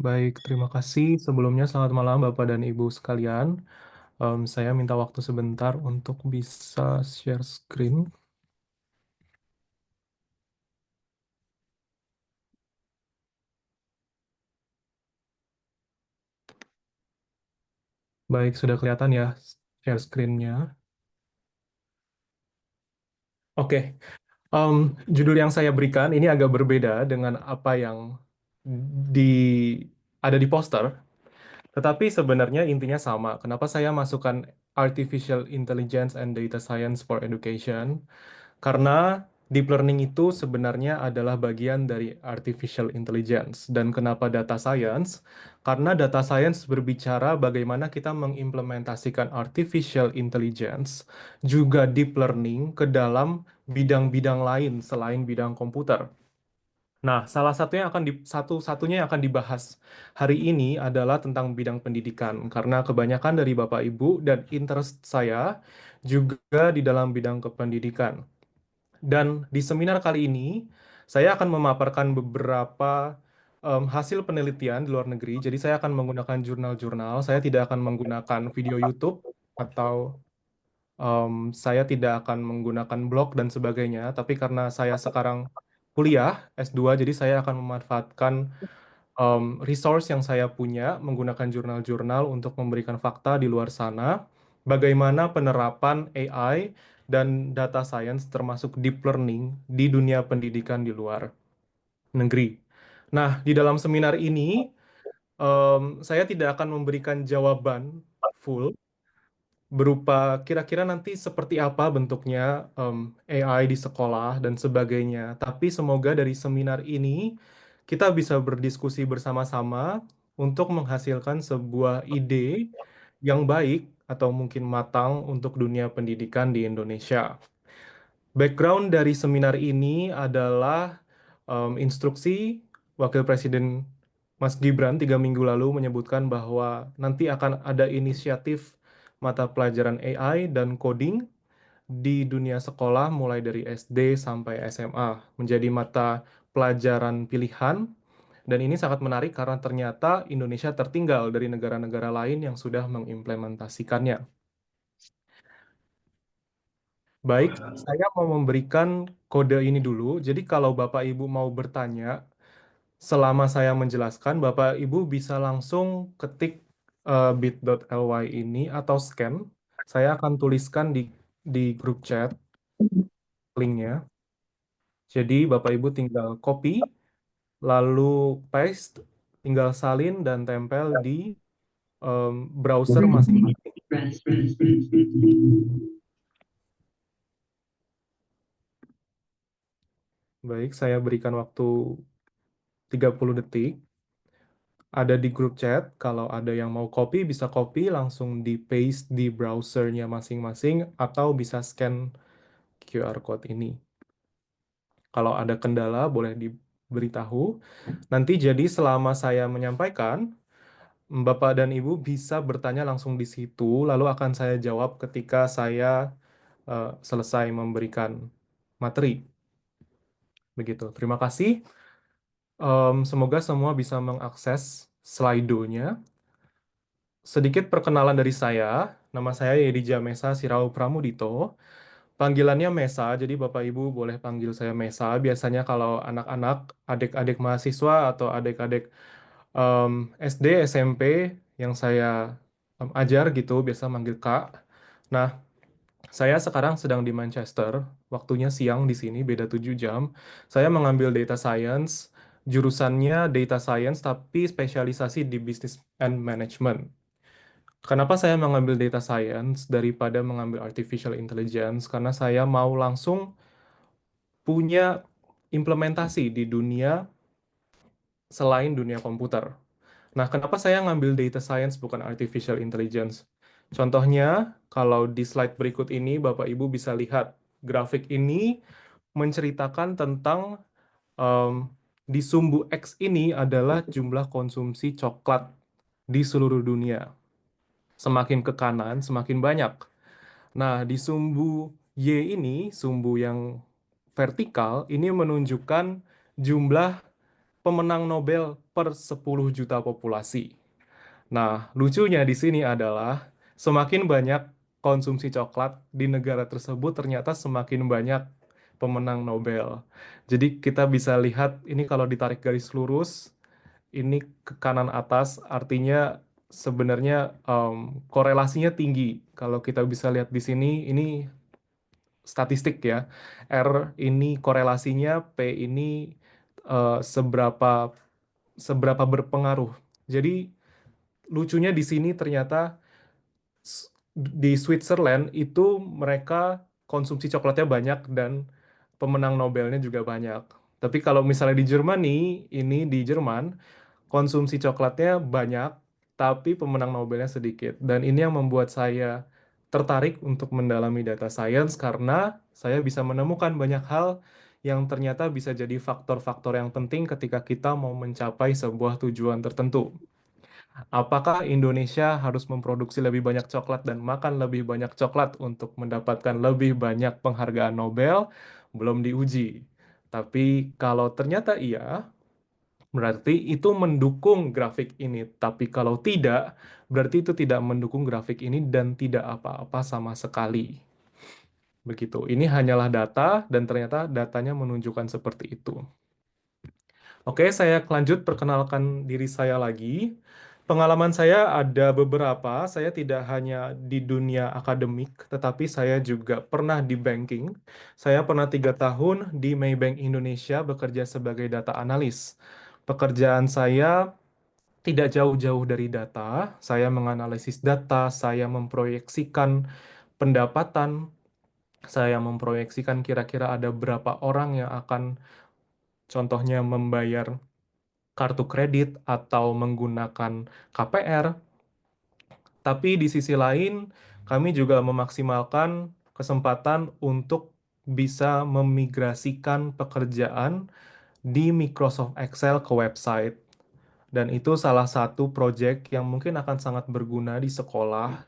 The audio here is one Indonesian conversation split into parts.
Baik, terima kasih. Sebelumnya selamat malam Bapak dan Ibu sekalian. Saya minta waktu sebentar untuk bisa share screen. Baik, sudah kelihatan ya share screen-nya. Oke, em, judul yang saya berikan ini agak berbeda dengan apa yang di ada di poster, tetapi sebenarnya intinya sama. Kenapa saya masukkan Artificial Intelligence and Data Science for Education? Karena deep learning itu sebenarnya adalah bagian dari artificial intelligence. Dan kenapa data science? Karena data science berbicara bagaimana kita mengimplementasikan artificial intelligence, juga deep learning ke dalam bidang-bidang lain selain bidang komputer. Nah, salah satunya satu-satunya yang akan dibahas hari ini adalah tentang bidang pendidikan, karena kebanyakan dari Bapak Ibu dan interest saya juga di dalam bidang kependidikan. Dan di seminar kali ini, saya akan memaparkan beberapa hasil penelitian di luar negeri. Jadi saya akan menggunakan jurnal-jurnal. Saya tidak akan menggunakan video YouTube atau em, saya tidak akan menggunakan blog dan sebagainya. Tapi karena saya sekarang kuliah S2, jadi saya akan memanfaatkan resource yang saya punya menggunakan jurnal-jurnal untuk memberikan fakta di luar sana, bagaimana penerapan AI dan data science termasuk deep learning di dunia pendidikan di luar negeri. Nah, di dalam seminar ini saya tidak akan memberikan jawaban full berupa kira-kira nanti seperti apa bentuknya AI di sekolah dan sebagainya. Tapi semoga dari seminar ini kita bisa berdiskusi bersama-sama untuk menghasilkan sebuah ide yang baik atau mungkin matang untuk dunia pendidikan di Indonesia. Background dari seminar ini adalah instruksi Wakil Presiden Mas Gibran 3 minggu lalu menyebutkan bahwa nanti akan ada inisiatif mata pelajaran AI dan coding di dunia sekolah mulai dari SD sampai SMA menjadi mata pelajaran pilihan, dan ini sangat menarik karena ternyata Indonesia tertinggal dari negara-negara lain yang sudah mengimplementasikannya. Baik, saya mau memberikan kode ini dulu. Jadi kalau Bapak Ibu mau bertanya selama saya menjelaskan, Bapak Ibu bisa langsung ketik bit.ly ini atau scan. Saya akan tuliskan di grup chat linknya. Jadi Bapak Ibu tinggal copy, lalu paste, tinggal salin dan tempel di browser masing-masing. Baik, saya berikan waktu 30 detik. Ada di grup chat, kalau ada yang mau copy, bisa copy, langsung di paste di browsernya masing-masing, atau bisa scan QR code ini. Kalau ada kendala, boleh diberitahu. Nanti jadi selama saya menyampaikan, Bapak dan Ibu bisa bertanya langsung di situ, lalu akan saya jawab ketika saya selesai memberikan materi. Begitu. Terima kasih. Semoga semua bisa mengakses Slido-nya. Sedikit perkenalan dari saya. Nama saya Yedi Jamesa Sirau Pramudito. Panggilannya Mesa, jadi Bapak Ibu boleh panggil saya Mesa. Biasanya kalau anak-anak, adik-adik mahasiswa atau adik-adik em, SD, SMP yang saya ajar gitu, biasa manggil Kak. Nah, saya sekarang sedang di Manchester, waktunya siang di sini, beda 7 jam. Saya mengambil data science, jurusannya data science tapi spesialisasi di business and management. Kenapa saya mengambil data science daripada mengambil artificial intelligence? Karena saya mau langsung punya implementasi di dunia selain dunia komputer. Nah, kenapa saya ngambil data science bukan artificial intelligence? Contohnya, kalau di slide berikut ini Bapak Ibu bisa lihat grafik ini menceritakan tentang em, di sumbu X ini adalah jumlah konsumsi coklat di seluruh dunia. Semakin ke kanan, semakin banyak. Nah, di sumbu Y ini, sumbu yang vertikal, ini menunjukkan jumlah pemenang Nobel per 10 juta populasi. Nah, lucunya di sini adalah semakin banyak konsumsi coklat di negara tersebut ternyata semakin banyak pemenang Nobel. Jadi kita bisa lihat ini kalau ditarik garis lurus, ini ke kanan atas artinya sebenarnya korelasinya tinggi. Kalau kita bisa lihat di sini, ini statistik ya. R ini korelasinya, P ini seberapa seberapa berpengaruh. Jadi lucunya di sini ternyata di Switzerland itu mereka konsumsi coklatnya banyak dan pemenang Nobelnya juga banyak. Tapi kalau misalnya di Jerman nih, ini di Jerman konsumsi coklatnya banyak, tapi pemenang Nobelnya sedikit. Dan ini yang membuat saya tertarik untuk mendalami data science karena saya bisa menemukan banyak hal yang ternyata bisa jadi faktor-faktor yang penting ketika kita mau mencapai sebuah tujuan tertentu. Apakah Indonesia harus memproduksi lebih banyak coklat dan makan lebih banyak coklat untuk mendapatkan lebih banyak penghargaan Nobel? Belum diuji. Tapi kalau ternyata iya, berarti itu mendukung grafik ini. Tapi kalau tidak, berarti itu tidak mendukung grafik ini dan tidak apa-apa sama sekali. Begitu. Ini hanyalah data dan ternyata datanya menunjukkan seperti itu. Oke, saya lanjut perkenalkan diri saya lagi. Pengalaman saya ada beberapa. Saya tidak hanya di dunia akademik, tetapi saya juga pernah di banking. Saya pernah 3 tahun di Maybank Indonesia bekerja sebagai data analis. Pekerjaan saya tidak jauh-jauh dari data. Saya menganalisis data, saya memproyeksikan pendapatan, saya memproyeksikan kira-kira ada berapa orang yang akan contohnya membayar kartu kredit atau menggunakan KPR, tapi di sisi lain kami juga memaksimalkan kesempatan untuk bisa memigrasikan pekerjaan di Microsoft Excel ke website. Dan itu salah satu proyek yang mungkin akan sangat berguna di sekolah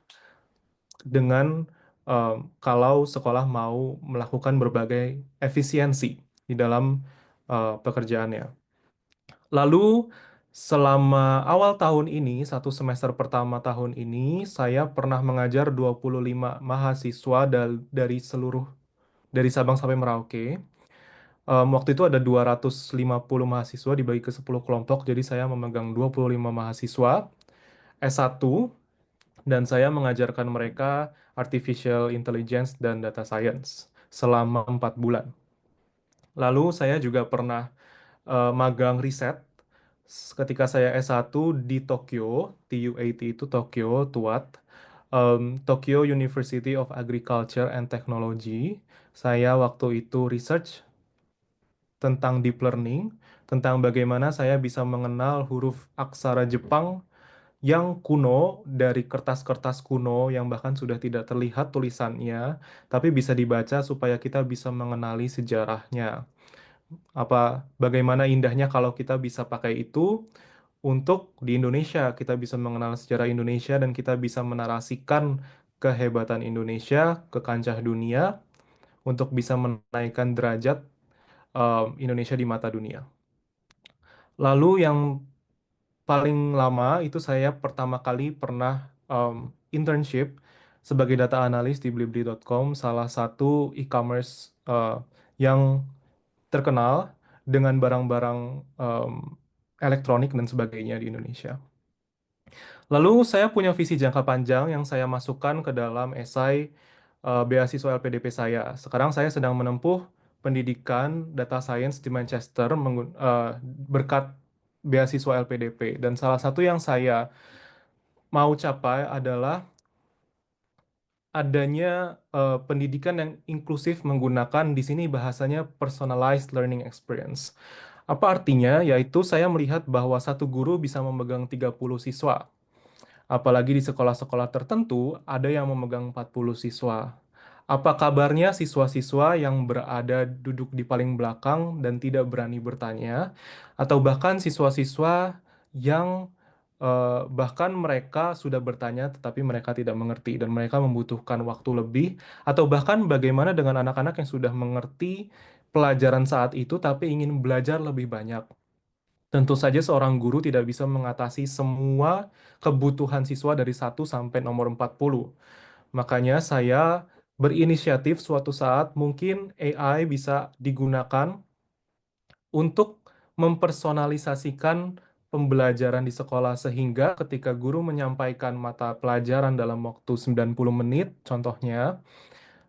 dengan kalau sekolah mau melakukan berbagai efisiensi di dalam pekerjaannya. Lalu selama awal tahun ini, satu semester pertama tahun ini, saya pernah mengajar 25 mahasiswa dari dari Sabang sampai Merauke. Waktu itu ada 250 mahasiswa dibagi ke 10 kelompok, jadi saya memegang 25 mahasiswa S1 dan saya mengajarkan mereka Artificial Intelligence dan Data Science selama 4 bulan. Lalu saya juga pernah magang riset ketika saya S1 di Tokyo, TUAT itu Tokyo, TUAT, Tokyo University of Agriculture and Technology. Saya waktu itu research tentang deep learning, tentang bagaimana saya bisa mengenal huruf aksara Jepang yang kuno dari kertas-kertas kuno yang bahkan sudah tidak terlihat tulisannya, tapi bisa dibaca supaya kita bisa mengenali sejarahnya. Bagaimana indahnya kalau kita bisa pakai itu untuk di Indonesia, kita bisa mengenal sejarah Indonesia dan kita bisa menarasikan kehebatan Indonesia ke kancah dunia untuk bisa menaikkan derajat Indonesia di mata dunia. Lalu yang paling lama itu saya pertama kali pernah internship sebagai data analis di Blibli.com, salah satu e-commerce yang terkenal dengan barang-barang elektronik dan sebagainya di Indonesia. Lalu saya punya visi jangka panjang yang saya masukkan ke dalam esai beasiswa LPDP saya. Sekarang saya sedang menempuh pendidikan data science di Manchester berkat beasiswa LPDP. Dan salah satu yang saya mau capai adalah adanya pendidikan yang inklusif menggunakan di sini bahasanya personalized learning experience. Apa artinya? Yaitu saya melihat bahwa satu guru bisa memegang 30 siswa. Apalagi di sekolah-sekolah tertentu ada yang memegang 40 siswa. Apa kabarnya siswa-siswa yang berada duduk di paling belakang dan tidak berani bertanya, atau bahkan siswa-siswa yang bahkan mereka sudah bertanya tetapi mereka tidak mengerti dan mereka membutuhkan waktu lebih, atau bahkan bagaimana dengan anak-anak yang sudah mengerti pelajaran saat itu tapi ingin belajar lebih banyak. Tentu saja seorang guru tidak bisa mengatasi semua kebutuhan siswa dari 1 sampai nomor 40. Makanya saya berinisiatif suatu saat mungkin AI bisa digunakan untuk mempersonalisasikan pembelajaran di sekolah sehingga ketika guru menyampaikan mata pelajaran dalam waktu 90 menit, contohnya,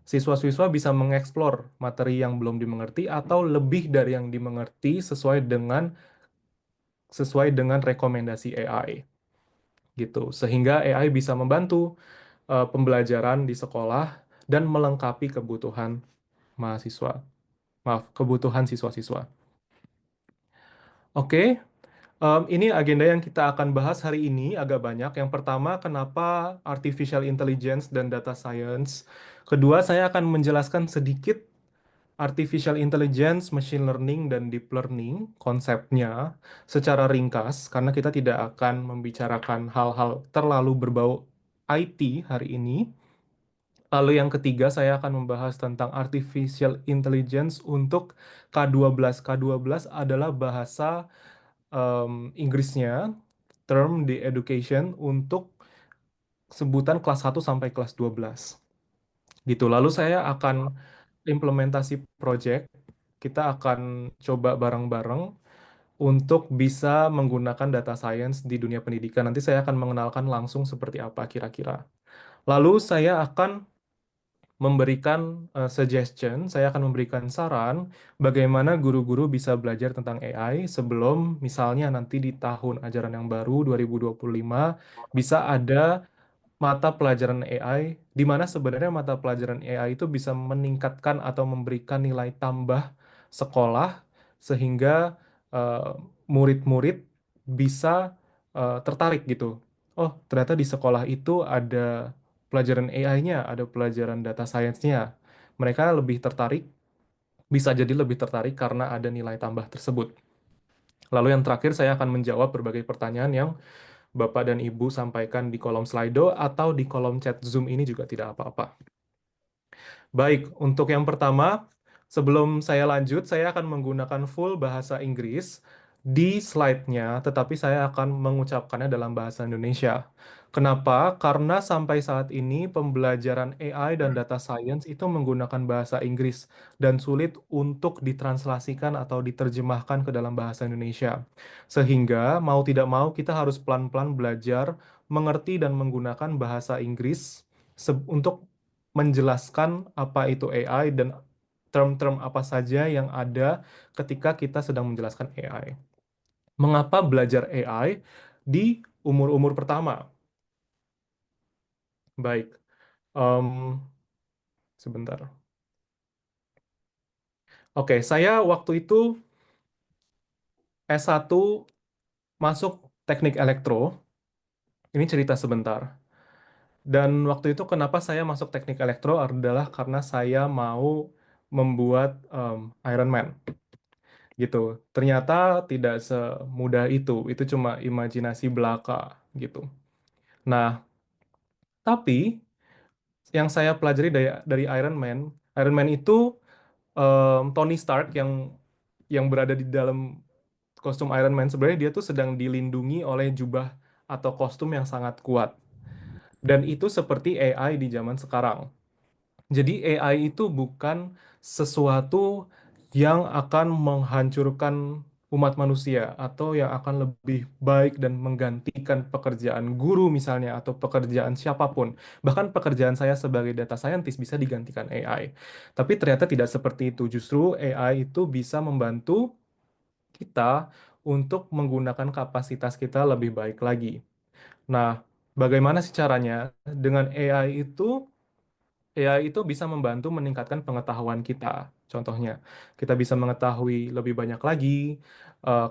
siswa-siswa bisa mengeksplor materi yang belum dimengerti atau lebih dari yang dimengerti sesuai dengan rekomendasi AI gitu. Sehingga AI bisa membantu pembelajaran di sekolah dan melengkapi kebutuhan mahasiswa. Maaf, kebutuhan siswa-siswa. Oke, ini agenda yang kita akan bahas hari ini agak banyak. Yang pertama, kenapa artificial intelligence dan data science. Kedua, saya akan menjelaskan sedikit artificial intelligence, machine learning, dan deep learning, konsepnya secara ringkas, karena kita tidak akan membicarakan hal-hal terlalu berbau IT hari ini. Lalu yang ketiga, saya akan membahas tentang artificial intelligence untuk K12. K12 adalah bahasa Inggrisnya, term di education untuk sebutan kelas 1 sampai kelas 12. Gitu. Lalu saya akan implementasi project. Kita akan coba bareng-bareng untuk bisa menggunakan data science di dunia pendidikan. Nanti saya akan mengenalkan langsung seperti apa kira-kira. Lalu saya akan memberikan suggestion, saya akan memberikan saran bagaimana guru-guru bisa belajar tentang AI sebelum misalnya nanti di tahun ajaran yang baru 2025 bisa ada mata pelajaran AI di mana sebenarnya mata pelajaran AI itu bisa meningkatkan atau memberikan nilai tambah sekolah sehingga eh, murid-murid bisa tertarik gitu. Oh, ternyata di sekolah itu ada pelajaran AI-nya, ada pelajaran data science-nya. Mereka lebih tertarik, bisa jadi lebih tertarik karena ada nilai tambah tersebut. Lalu yang terakhir saya akan menjawab berbagai pertanyaan yang Bapak dan Ibu sampaikan di kolom Slido atau di kolom chat Zoom ini juga tidak apa-apa. Baik, untuk yang pertama, sebelum saya lanjut, saya akan menggunakan full bahasa Inggris di slide-nya, tetapi saya akan mengucapkannya dalam bahasa Indonesia. Kenapa? Karena sampai saat ini pembelajaran AI dan data science itu menggunakan bahasa Inggris dan sulit untuk ditranslasikan atau diterjemahkan ke dalam bahasa Indonesia. Sehingga mau tidak mau kita harus pelan-pelan belajar mengerti dan menggunakan bahasa Inggris untuk menjelaskan apa itu AI dan term-term apa saja yang ada ketika kita sedang menjelaskan AI. Mengapa belajar AI di umur-umur pertama? Baik, em, sebentar. Oke, saya waktu itu S1 masuk teknik elektro. Ini cerita sebentar. Dan waktu itu kenapa saya masuk teknik elektro adalah karena saya mau membuat Iron Man. Gitu. Ternyata tidak semudah itu. Itu cuma imajinasi belaka gitu. Nah, tapi yang saya pelajari dari Iron Man itu Tony Stark yang berada di dalam kostum Iron Man sebenarnya dia tuh sedang dilindungi oleh jubah atau kostum yang sangat kuat. Dan itu seperti AI di zaman sekarang. Jadi AI itu bukan sesuatu yang akan menghancurkan umat manusia atau yang akan lebih baik dan menggantikan pekerjaan guru misalnya atau pekerjaan siapapun. Bahkan pekerjaan saya sebagai data scientist bisa digantikan AI. Tapi ternyata tidak seperti itu. Justru AI itu bisa membantu kita untuk menggunakan kapasitas kita lebih baik lagi. Nah, bagaimana sih caranya? Dengan AI itu bisa membantu meningkatkan pengetahuan kita. Contohnya, kita bisa mengetahui lebih banyak lagi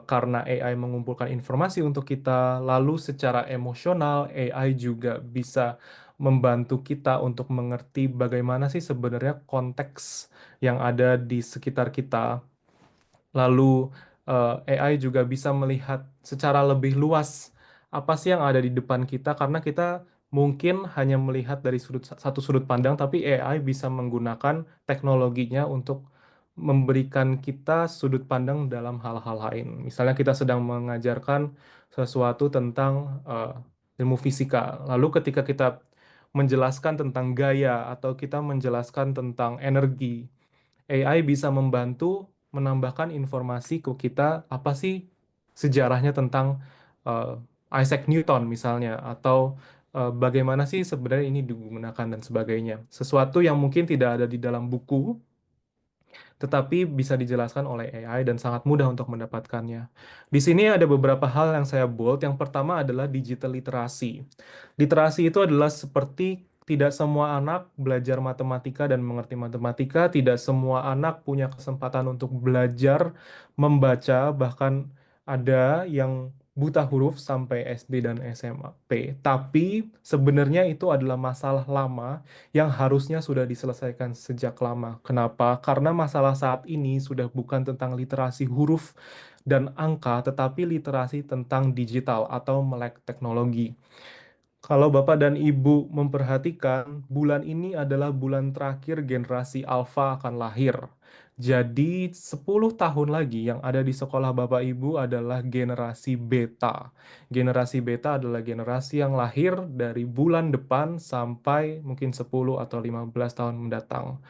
karena AI mengumpulkan informasi untuk kita. Lalu secara emosional, AI juga bisa membantu kita untuk mengerti bagaimana sih sebenarnya konteks yang ada di sekitar kita. Lalu AI juga bisa melihat secara lebih luas apa sih yang ada di depan kita karena kita mungkin hanya melihat dari satu sudut pandang tapi AI bisa menggunakan teknologinya untuk memberikan kita sudut pandang dalam hal-hal lain. Misalnya kita sedang mengajarkan sesuatu tentang ilmu fisika. Lalu ketika kita menjelaskan tentang gaya atau kita menjelaskan tentang energi, AI bisa membantu menambahkan informasi ke kita apa sih sejarahnya tentang eh, Isaac Newton misalnya atau bagaimana sih sebenarnya ini digunakan dan sebagainya. Sesuatu yang mungkin tidak ada di dalam buku tetapi bisa dijelaskan oleh AI dan sangat mudah untuk mendapatkannya. Di sini ada beberapa hal yang saya bold. Yang pertama adalah digital literasi. Literasi itu adalah seperti tidak semua anak belajar matematika dan mengerti matematika, tidak semua anak punya kesempatan untuk belajar membaca, bahkan ada yang buta huruf sampai SD dan SMP. Tapi sebenarnya itu adalah masalah lama yang harusnya sudah diselesaikan sejak lama. Kenapa? Karena masalah saat ini sudah bukan tentang literasi huruf dan angka, tetapi literasi tentang digital atau melek teknologi. Kalau Bapak dan Ibu memperhatikan, bulan ini adalah bulan terakhir generasi Alpha akan lahir. Jadi 10 tahun lagi yang ada di sekolah Bapak Ibu adalah generasi Beta. Generasi Beta adalah generasi yang lahir dari bulan depan sampai mungkin 10 atau 15 tahun mendatang.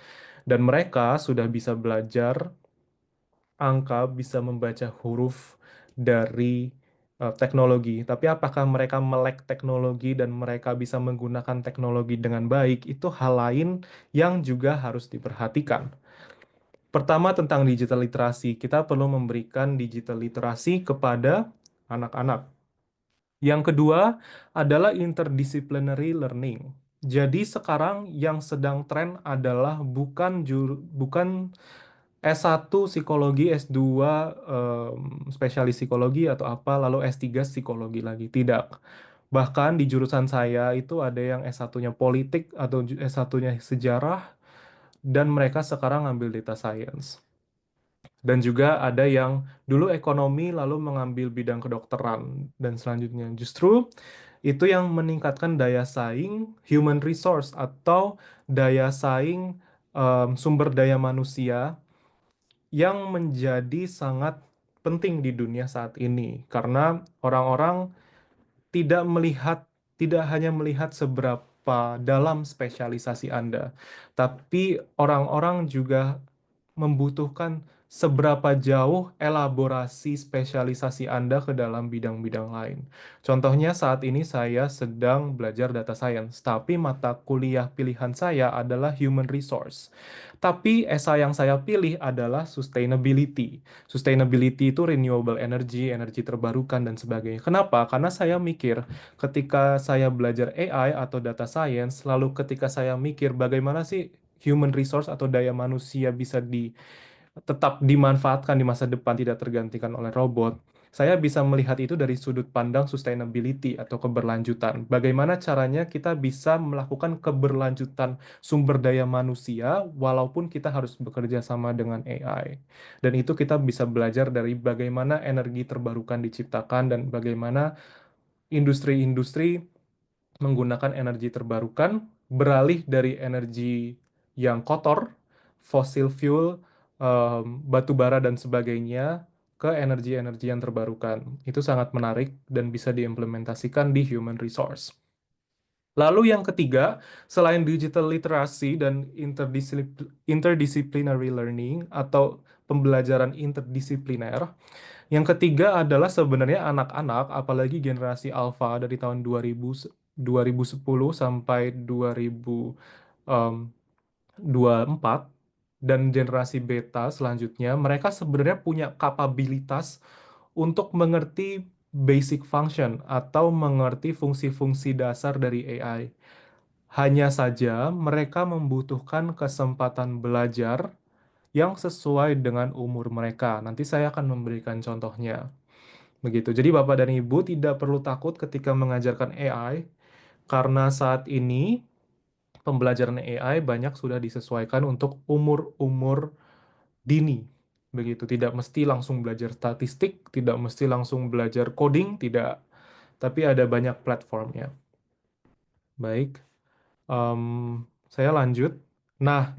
Dan mereka sudah bisa belajar angka, bisa membaca huruf dari teknologi. Tapi apakah mereka melek teknologi dan mereka bisa menggunakan teknologi dengan baik, itu hal lain yang juga harus diperhatikan. Pertama tentang digital literasi, kita perlu memberikan digital literasi kepada anak-anak. Yang kedua adalah interdisciplinary learning. Jadi sekarang yang sedang tren adalah bukan S1 psikologi, S2 spesialis psikologi atau apa, lalu S3 psikologi lagi. Tidak. Bahkan di jurusan saya itu ada yang S1-nya politik atau S1-nya sejarah, dan mereka sekarang ngambil data science. Dan juga ada yang dulu ekonomi lalu mengambil bidang kedokteran dan selanjutnya. Justru itu yang meningkatkan daya saing human resource atau daya saing sumber daya manusia yang menjadi sangat penting di dunia saat ini karena orang-orang tidak melihat, tidak hanya melihat seberapa dalam spesialisasi Anda, tapi orang-orang juga membutuhkan seberapa jauh elaborasi spesialisasi Anda ke dalam bidang-bidang lain. Contohnya saat ini saya sedang belajar data science, tapi mata kuliah pilihan saya adalah human resource. Tapi esai yang saya pilih adalah sustainability. Sustainability itu renewable energy, energi terbarukan, dan sebagainya. Kenapa? Karena saya mikir ketika saya belajar AI atau data science, lalu ketika saya mikir bagaimana sih human resource atau daya manusia bisa tetap dimanfaatkan di masa depan, tidak tergantikan oleh robot. Saya bisa melihat itu dari sudut pandang sustainability atau keberlanjutan. Bagaimana caranya kita bisa melakukan keberlanjutan sumber daya manusia walaupun kita harus bekerja sama dengan AI. Dan itu kita bisa belajar dari bagaimana energi terbarukan diciptakan dan bagaimana industri-industri menggunakan energi terbarukan, beralih dari energi yang kotor, fosil fuel, batu bara dan sebagainya, ke energi-energi yang terbarukan. Itu sangat menarik dan bisa diimplementasikan di human resource. Lalu yang ketiga, selain digital literacy dan interdisciplinary learning atau pembelajaran interdisipliner, yang ketiga adalah sebenarnya anak-anak, apalagi generasi alpha dari tahun 2010 sampai 2024 dan generasi beta selanjutnya, mereka sebenarnya punya kapabilitas untuk mengerti basic function atau mengerti fungsi-fungsi dasar dari AI. Hanya saja mereka membutuhkan kesempatan belajar yang sesuai dengan umur mereka. Nanti saya akan memberikan contohnya. Begitu. Jadi Bapak dan Ibu tidak perlu takut ketika mengajarkan AI karena saat ini pembelajaran AI banyak sudah disesuaikan untuk umur-umur dini. Begitu. Tidak mesti langsung belajar statistik, tidak mesti langsung belajar coding, tidak. Tapi ada banyak platformnya. Baik. Em, saya lanjut. Nah,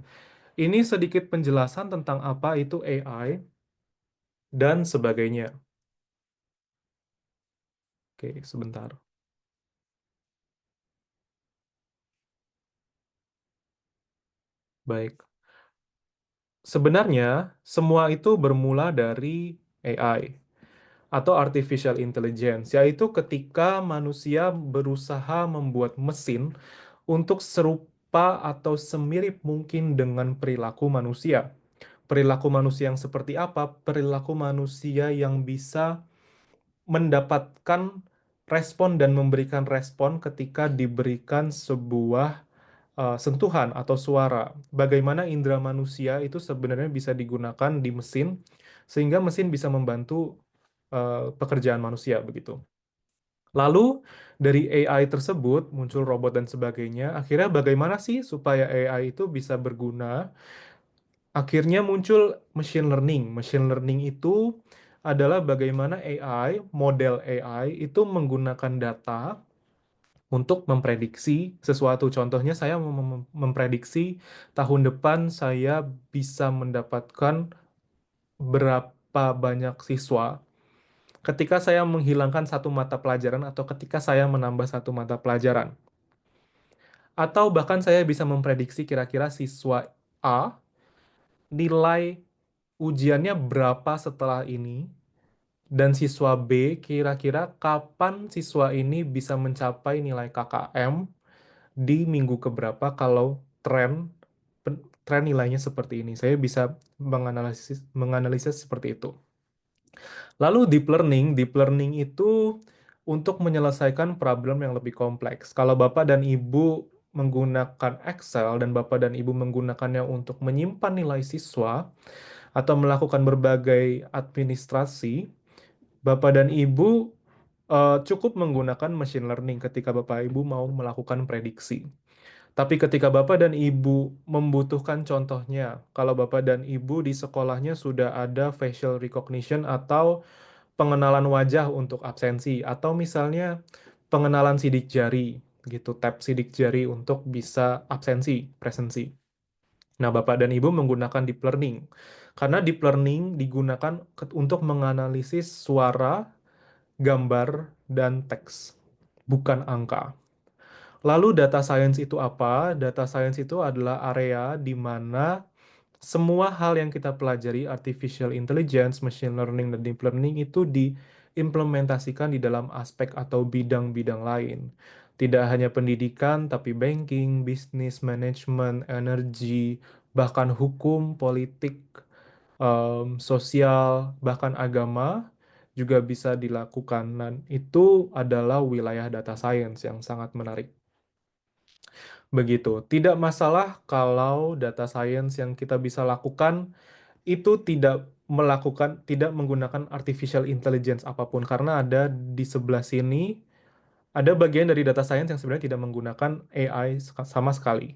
Ini sedikit penjelasan tentang apa itu AI dan sebagainya. Oke, sebentar. Baik. Sebenarnya, semua itu bermula dari AI atau artificial intelligence, yaitu ketika manusia berusaha membuat mesin untuk serupa atau semirip mungkin dengan perilaku manusia. Perilaku manusia yang seperti apa? Perilaku manusia yang bisa mendapatkan respon dan memberikan respon ketika diberikan sebuah sentuhan atau suara. Bagaimana indera manusia itu sebenarnya bisa digunakan di mesin sehingga mesin bisa membantu pekerjaan manusia begitu. Lalu dari AI tersebut muncul robot dan sebagainya. Akhirnya bagaimana sih supaya AI itu bisa berguna? Akhirnya muncul machine learning. Machine learning itu adalah bagaimana AI, model AI itu menggunakan data untuk memprediksi sesuatu. Contohnya saya memprediksi tahun depan saya bisa mendapatkan berapa banyak siswa ketika saya menghilangkan satu mata pelajaran atau ketika saya menambah satu mata pelajaran. Atau bahkan saya bisa memprediksi kira-kira siswa A nilai ujiannya berapa setelah ini dan siswa B kira-kira kapan siswa ini bisa mencapai nilai KKM di minggu keberapa kalau tren nilainya seperti ini. Saya bisa menganalisis seperti itu. Lalu deep learning itu untuk menyelesaikan problem yang lebih kompleks. Kalau Bapak dan Ibu menggunakan Excel dan Bapak dan Ibu menggunakannya untuk menyimpan nilai siswa atau melakukan berbagai administrasi, Bapak dan Ibu cukup menggunakan machine learning ketika Bapak Ibu mau melakukan prediksi. Tapi ketika Bapak dan Ibu membutuhkan contohnya, kalau Bapak dan Ibu di sekolahnya sudah ada facial recognition atau pengenalan wajah untuk absensi, atau misalnya pengenalan sidik jari, gitu, tap sidik jari untuk bisa absensi, presensi. Nah, Bapak dan Ibu menggunakan deep learning. Karena deep learning digunakan untuk menganalisis suara, gambar, dan teks, bukan angka. Lalu data science itu apa? Data science itu adalah area di mana semua hal yang kita pelajari, artificial intelligence, machine learning, dan deep learning itu diimplementasikan di dalam aspek atau bidang-bidang lain. Tidak hanya pendidikan, tapi banking, bisnis, manajemen, energi, bahkan hukum, politik, sosial, bahkan agama juga bisa dilakukan. Dan itu adalah wilayah data science yang sangat menarik. Begitu. Tidak masalah kalau data science yang kita bisa lakukan itu tidak menggunakan artificial intelligence apapun karena ada di sebelah sini ada bagian dari data science yang sebenarnya tidak menggunakan AI sama sekali.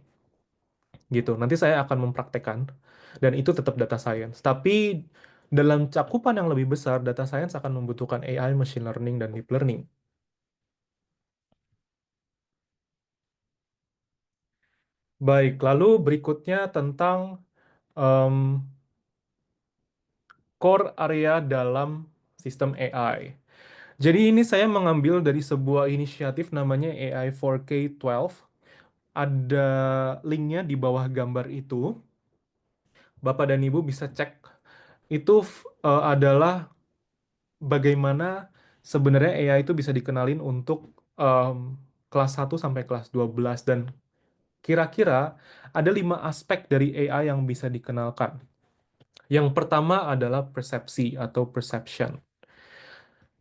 Gitu. Nanti saya akan mempraktekkan dan itu tetap data science. Tapi dalam cakupan yang lebih besar, data science akan membutuhkan AI, machine learning, dan deep learning. Baik, lalu berikutnya tentang em, core area dalam sistem AI. Jadi ini saya mengambil dari sebuah inisiatif namanya AI 4K12. Ada linknya di bawah gambar itu. Bapak dan Ibu bisa cek. Itu adalah bagaimana sebenarnya AI itu bisa dikenalin untuk em, kelas 1 sampai kelas 12. Dan kira-kira ada 5 aspek dari AI yang bisa dikenalkan. Yang pertama adalah persepsi atau perception.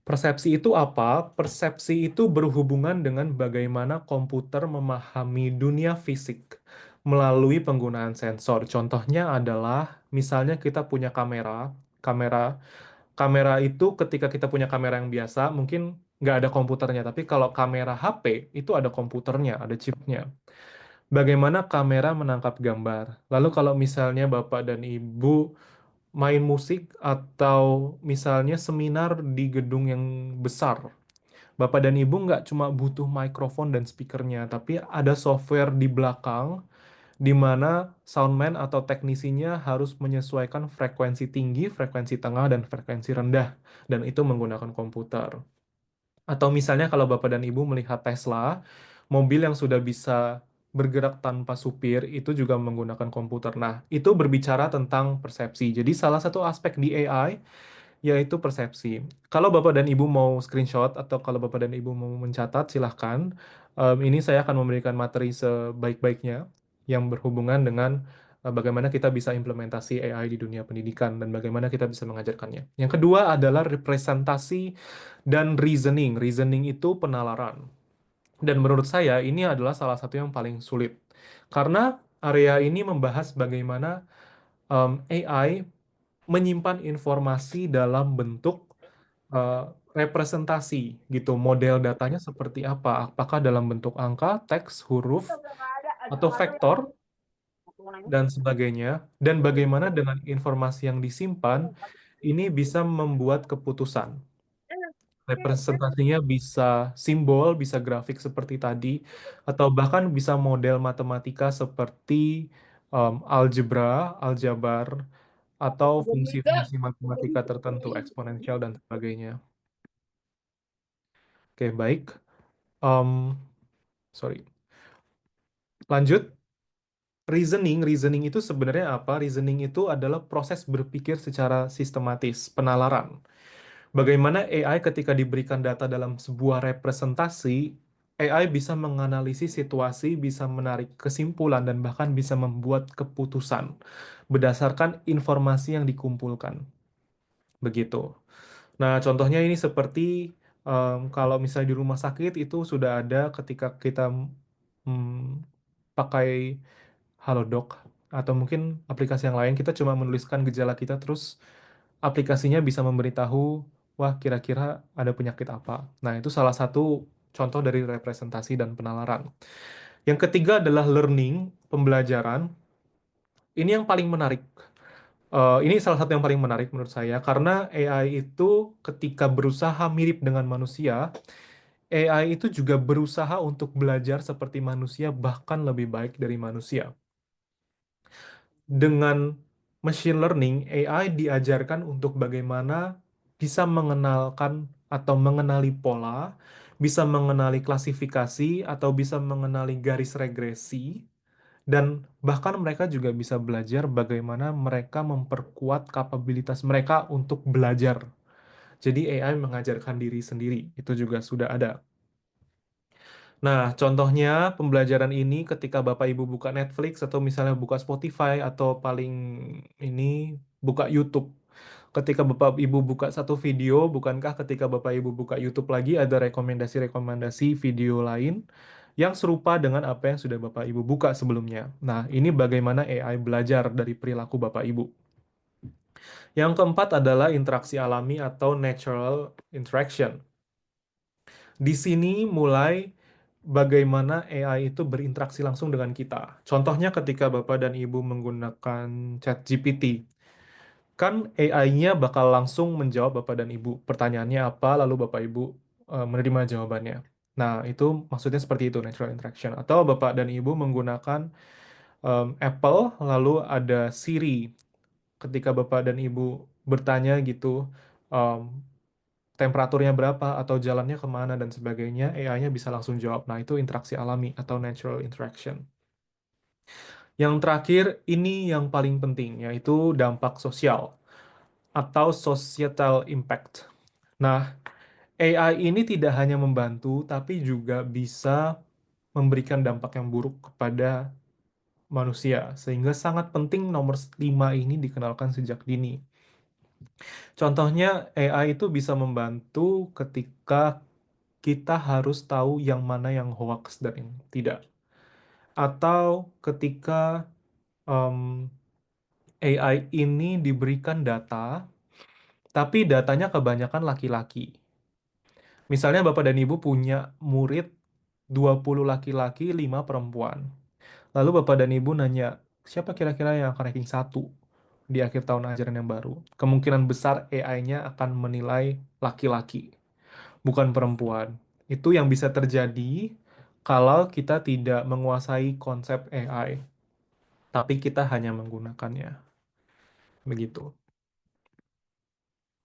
Persepsi itu apa? Persepsi itu berhubungan dengan bagaimana komputer memahami dunia fisik melalui penggunaan sensor. Contohnya adalah, misalnya kita punya kamera, kamera itu ketika kita punya kamera yang biasa, mungkin nggak ada komputernya, tapi kalau kamera HP itu ada komputernya, ada chipnya. Bagaimana kamera menangkap gambar? Lalu kalau misalnya Bapak dan Ibu main musik atau misalnya seminar di gedung yang besar. Bapak dan Ibu nggak cuma butuh mikrofon dan speakernya, tapi ada software di belakang di mana soundman atau teknisinya harus menyesuaikan frekuensi tinggi, frekuensi tengah, dan frekuensi rendah, dan itu menggunakan komputer. Atau misalnya kalau Bapak dan Ibu melihat Tesla, mobil yang sudah bisa bergerak tanpa supir itu juga menggunakan komputer. Nah, itu berbicara tentang persepsi. Jadi salah satu aspek di AI yaitu persepsi. Kalau Bapak dan Ibu mau screenshot atau kalau Bapak dan Ibu mau mencatat, silahkan. Ini saya akan memberikan materi sebaik-baiknya yang berhubungan dengan bagaimana kita bisa implementasi AI di dunia pendidikan dan bagaimana kita bisa mengajarkannya. Yang kedua adalah representasi dan reasoning. Reasoning itu penalaran. Dan menurut saya ini adalah salah satu yang paling sulit. Karena area ini membahas bagaimana AI menyimpan informasi dalam bentuk eh, representasi gitu. Model datanya seperti apa? Apakah dalam bentuk angka, teks, huruf, atau vektor dan sebagainya? Dan bagaimana dengan informasi yang disimpan ini bisa membuat keputusan. Representasinya bisa simbol, bisa grafik seperti tadi, atau bahkan bisa model matematika seperti algebra, aljabar, atau fungsi-fungsi matematika tertentu, eksponensial dan sebagainya. Oke, baik. Sorry. Lanjut. Reasoning itu sebenarnya apa? Reasoning itu adalah proses berpikir secara sistematis, penalaran. Bagaimana AI ketika diberikan data dalam sebuah representasi, AI bisa menganalisis situasi, bisa menarik kesimpulan, dan bahkan bisa membuat keputusan berdasarkan informasi yang dikumpulkan. Begitu. Nah, contohnya ini seperti kalau misalnya di rumah sakit itu sudah ada ketika kita pakai Halodoc atau mungkin aplikasi yang lain, kita cuma menuliskan gejala kita terus aplikasinya bisa memberitahu, wah kira-kira ada penyakit apa. Nah, itu salah satu contoh dari representasi dan penalaran. Yang ketiga adalah learning, pembelajaran. Ini yang paling menarik. Ini salah satu yang paling menarik menurut saya karena AI itu ketika berusaha mirip dengan manusia, AI itu juga berusaha untuk belajar seperti manusia bahkan lebih baik dari manusia. Dengan machine learning, AI diajarkan untuk bagaimana bisa mengenalkan atau mengenali pola, bisa mengenali klasifikasi, atau bisa mengenali garis regresi, dan bahkan mereka juga bisa belajar bagaimana mereka memperkuat kapabilitas mereka untuk belajar. Jadi AI mengajarkan diri sendiri, itu juga sudah ada. Nah, contohnya pembelajaran ini ketika Bapak Ibu buka Netflix atau misalnya buka Spotify atau paling ini buka YouTube. Ketika Bapak Ibu buka satu video, bukankah ketika Bapak Ibu buka YouTube lagi ada rekomendasi-rekomendasi video lain yang serupa dengan apa yang sudah Bapak Ibu buka sebelumnya. Nah, ini bagaimana AI belajar dari perilaku Bapak Ibu. Yang keempat adalah interaksi alami atau natural interaction. Di sini mulai bagaimana AI itu berinteraksi langsung dengan kita. Contohnya ketika Bapak dan Ibu menggunakan ChatGPT, kan AI-nya bakal langsung menjawab Bapak dan Ibu. Pertanyaannya apa, lalu Bapak Ibu menerima jawabannya. Nah, itu maksudnya seperti itu, natural interaction. Atau Bapak dan Ibu menggunakan Apple, lalu ada Siri. Ketika Bapak dan Ibu bertanya gitu, em, temperaturnya berapa atau jalannya kemana dan sebagainya, AI-nya bisa langsung jawab. Nah, itu interaksi alami atau natural interaction. Yang terakhir, ini yang paling penting, yaitu dampak sosial atau societal impact. Nah, AI ini tidak hanya membantu, tapi juga bisa memberikan dampak yang buruk kepada manusia, sehingga sangat penting nomor 5 ini dikenalkan sejak dini. Contohnya, AI itu bisa membantu ketika kita harus tahu yang mana yang hoax dan yang tidak. Atau ketika em, AI ini diberikan data, tapi datanya kebanyakan laki-laki. Misalnya Bapak dan Ibu punya murid 20 laki-laki, 5 perempuan. Lalu Bapak dan Ibu nanya, siapa kira-kira yang akan ranking satu di akhir tahun ajaran yang baru? Kemungkinan besar AI-nya akan menilai laki-laki, bukan perempuan. Itu yang bisa terjadi kalau kita tidak menguasai konsep AI. tapi kita hanya menggunakannya. Begitu.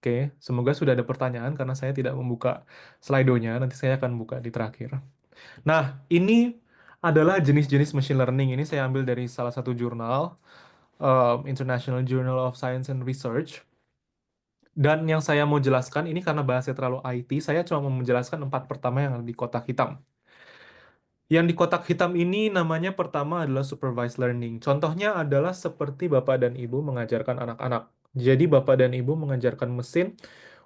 Oke, semoga sudah ada pertanyaan karena saya tidak membuka Slido-nya. Nanti saya akan buka di terakhir. Nah, ini adalah jenis-jenis machine learning. Ini saya ambil dari salah satu jurnal, International Journal of Science and Research. Dan yang saya mau jelaskan ini karena bahasanya terlalu IT, saya cuma mau menjelaskan empat pertama yang ada di kotak hitam. Yang di kotak hitam ini namanya pertama adalah supervised learning. Contohnya adalah seperti Bapak dan Ibu mengajarkan anak-anak. Jadi Bapak dan Ibu mengajarkan mesin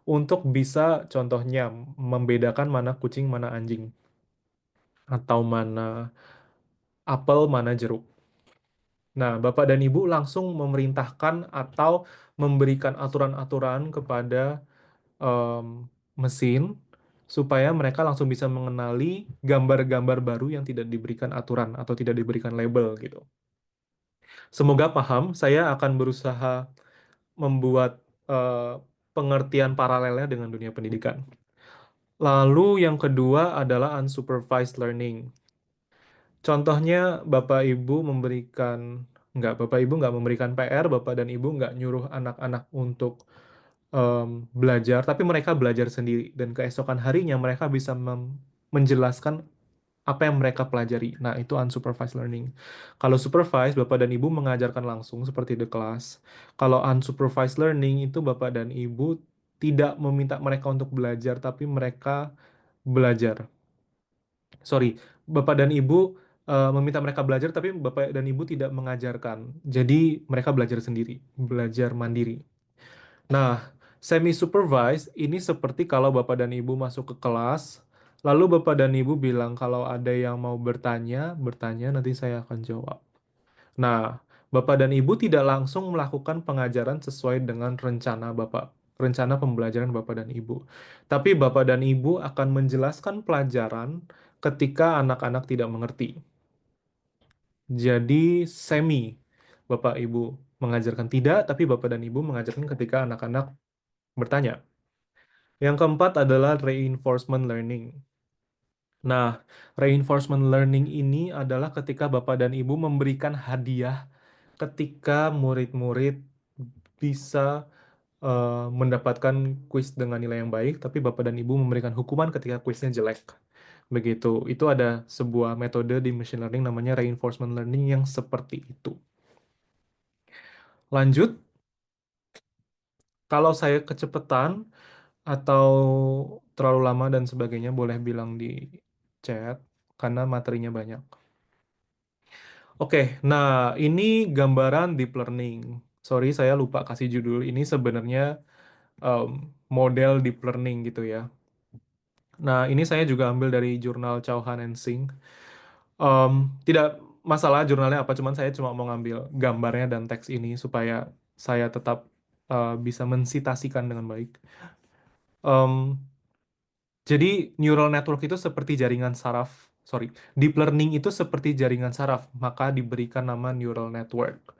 untuk bisa contohnya membedakan mana kucing, mana anjing, atau mana apel, mana jeruk. Nah, Bapak dan Ibu langsung memerintahkan atau memberikan aturan-aturan kepada em, mesin supaya mereka langsung bisa mengenali gambar-gambar baru yang tidak diberikan aturan atau tidak diberikan label gitu. Semoga paham, saya akan berusaha membuat eh, pengertian paralelnya dengan dunia pendidikan. Lalu yang kedua adalah unsupervised learning. Contohnya Bapak Ibu Bapak Ibu nggak memberikan PR, Bapak dan Ibu nggak nyuruh anak-anak untuk belajar, tapi mereka belajar sendiri dan keesokan harinya mereka bisa menjelaskan apa yang mereka pelajari. Nah, itu unsupervised learning. Kalau supervised, Bapak dan Ibu mengajarkan langsung seperti the class. Kalau unsupervised learning itu Bapak dan Ibu tidak meminta mereka untuk belajar, tapi mereka belajar. Sorry, Bapak dan Ibu meminta mereka belajar, tapi Bapak dan Ibu tidak mengajarkan. Jadi mereka belajar sendiri, belajar mandiri. Nah, semi supervised ini seperti kalau Bapak dan Ibu masuk ke kelas, lalu Bapak dan Ibu bilang kalau ada yang mau bertanya, bertanya nanti saya akan jawab. Nah, Bapak dan Ibu tidak langsung melakukan pengajaran sesuai dengan rencana Bapak, rencana pembelajaran Bapak dan Ibu. Tapi Bapak dan Ibu akan menjelaskan pelajaran ketika anak-anak tidak mengerti. Jadi semi Bapak Ibu mengajarkan tidak, tapi Bapak dan Ibu mengajarkan ketika anak-anak bertanya. Yang keempat adalah reinforcement learning. Nah, reinforcement learning ini adalah ketika Bapak dan Ibu memberikan hadiah ketika murid-murid bisa mendapatkan kuis dengan nilai yang baik, tapi Bapak dan Ibu memberikan hukuman ketika kuisnya jelek. Begitu. Itu ada sebuah metode di machine learning namanya reinforcement learning yang seperti itu. Lanjut, kalau saya kecepatan atau terlalu lama dan sebagainya boleh bilang di chat karena materinya banyak. Oke, nah ini gambaran deep learning. Sorry, saya lupa kasih judul. Ini sebenarnya um, model deep learning gitu ya. Nah, ini saya juga ambil dari jurnal Chauhan and Singh. Um, Tidak masalah jurnalnya apa, cuman saya cuma mau ngambil gambarnya dan teks ini supaya saya tetap bisa mensitasikan dengan baik. Um, Jadi neural network itu seperti jaringan saraf. Sorry, deep learning itu seperti jaringan saraf, maka diberikan nama neural network.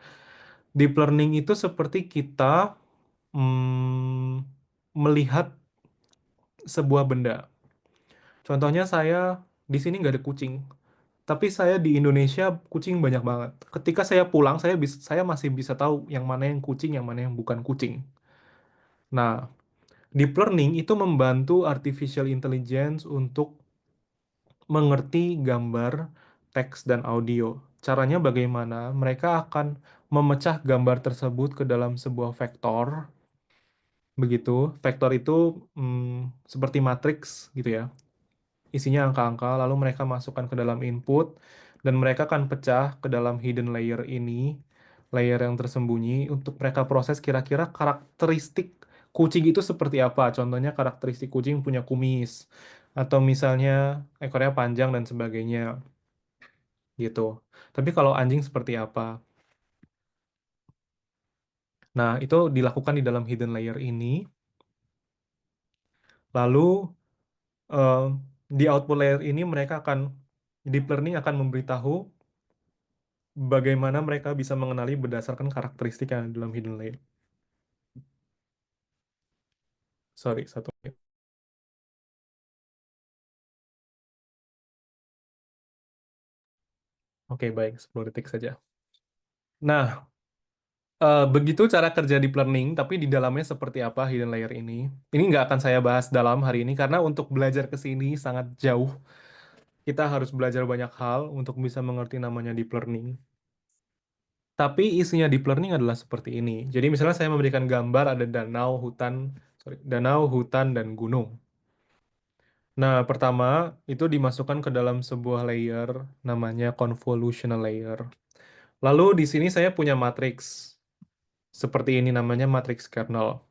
Deep learning itu seperti kita melihat sebuah benda. Contohnya saya di sini nggak ada kucing, tapi saya di Indonesia kucing banyak banget. Ketika saya pulang, saya masih bisa tahu yang mana yang kucing, yang mana yang bukan kucing. Nah, deep learning itu membantu artificial intelligence untuk mengerti gambar, teks, dan audio. Caranya bagaimana? Mereka akan memecah gambar tersebut ke dalam sebuah vektor, begitu. Vektor itu seperti matriks gitu ya. Isinya angka-angka, lalu mereka masukkan ke dalam input, dan mereka akan pecah ke dalam hidden layer ini, layer yang tersembunyi, untuk mereka proses kira-kira karakteristik kucing itu seperti apa. Contohnya karakteristik kucing punya kumis, atau misalnya ekornya panjang dan sebagainya, gitu. Tapi kalau anjing seperti apa? Nah, itu dilakukan di dalam hidden layer ini, lalu eh, di output layer ini mereka akan, deep learning akan memberitahu bagaimana mereka bisa mengenali berdasarkan karakteristik yang ada dalam hidden layer. Sorry, satu menit. Oke, baik, 10 detik saja. Nah, begitu cara kerja deep learning, tapi di dalamnya seperti apa hidden layer ini? Ini nggak akan saya bahas dalam hari ini karena untuk belajar ke sini sangat jauh. Kita harus belajar banyak hal untuk bisa mengerti namanya deep learning. Tapi isinya deep learning adalah seperti ini. Jadi misalnya saya memberikan gambar ada danau, hutan, sorry, danau, hutan, dan gunung. Nah, pertama itu dimasukkan ke dalam sebuah layer namanya convolutional layer. Lalu di sini saya punya matriks. Seperti ini namanya matriks kernel.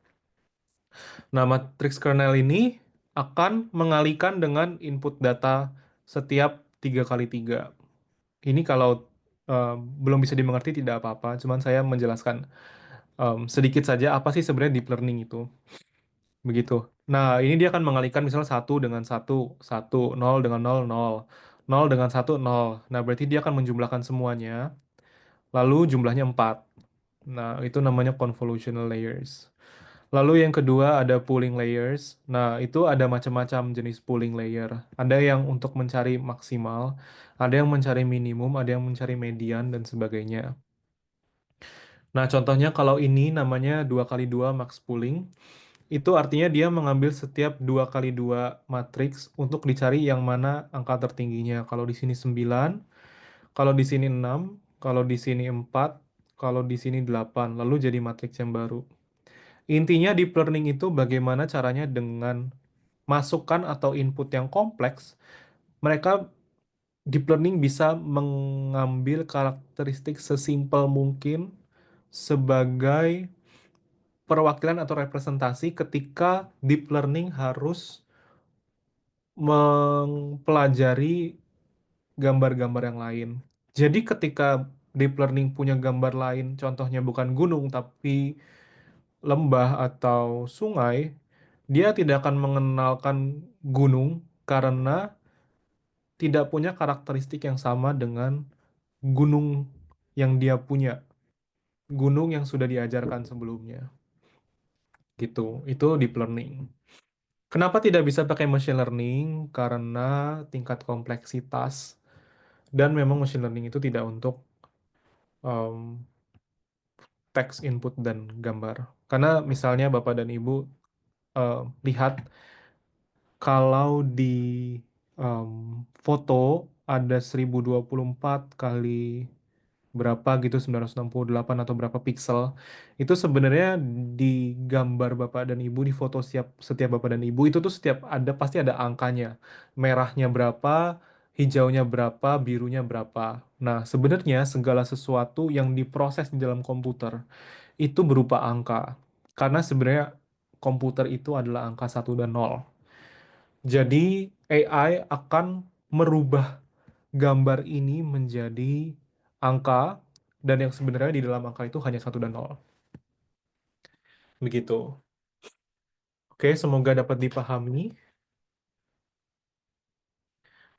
Nah, matriks kernel ini akan mengalihkan dengan input data setiap 3 kali 3. Ini kalau belum bisa dimengerti tidak apa-apa, cuman saya menjelaskan sedikit saja apa sih sebenarnya deep learning itu. Begitu. Nah, ini dia akan mengalihkan misalnya satu dengan satu, satu, nol dengan nol, nol, nol dengan satu, nol. Nah, berarti dia akan menjumlahkan semuanya, lalu jumlahnya 4. Nah, itu namanya convolutional layers. Lalu yang kedua ada pooling layers. Nah, itu ada macam-macam jenis pooling layer. Ada yang untuk mencari maksimal, ada yang mencari minimum, ada yang mencari median, dan sebagainya. Nah, contohnya kalau ini namanya 2 kali 2 max pooling, itu artinya dia mengambil setiap 2 kali 2 matriks untuk dicari yang mana angka tertingginya. Kalau di sini 9, kalau di sini 6, kalau di sini 4, kalau di sini 8, lalu jadi matriks yang baru. Intinya deep learning itu bagaimana caranya dengan masukan atau input yang kompleks, mereka deep learning bisa mengambil karakteristik sesimpel mungkin sebagai perwakilan atau representasi ketika deep learning harus mempelajari gambar-gambar yang lain. Jadi ketika deep learning punya gambar lain, contohnya bukan gunung tapi lembah atau sungai, dia tidak akan mengenalkan gunung karena tidak punya karakteristik yang sama dengan gunung yang dia punya, gunung yang sudah diajarkan sebelumnya. Gitu. Itu deep learning. Kenapa tidak bisa pakai machine learning? Karena tingkat kompleksitas dan memang machine learning itu tidak untuk um, teks input dan gambar. Karena misalnya Bapak dan Ibu lihat kalau di um, foto ada 1024 kali berapa gitu 968 atau berapa pixel itu sebenarnya di gambar Bapak dan Ibu di foto setiap Bapak dan Ibu itu tuh setiap ada pasti ada angkanya, merahnya berapa, hijaunya berapa, birunya berapa. Nah, sebenarnya segala sesuatu yang diproses di dalam komputer itu berupa angka, karena sebenarnya komputer itu adalah angka satu dan nol. Jadi AI akan merubah gambar ini menjadi angka, dan yang sebenarnya di dalam angka itu hanya satu dan nol. Begitu. Oke, semoga dapat dipahami.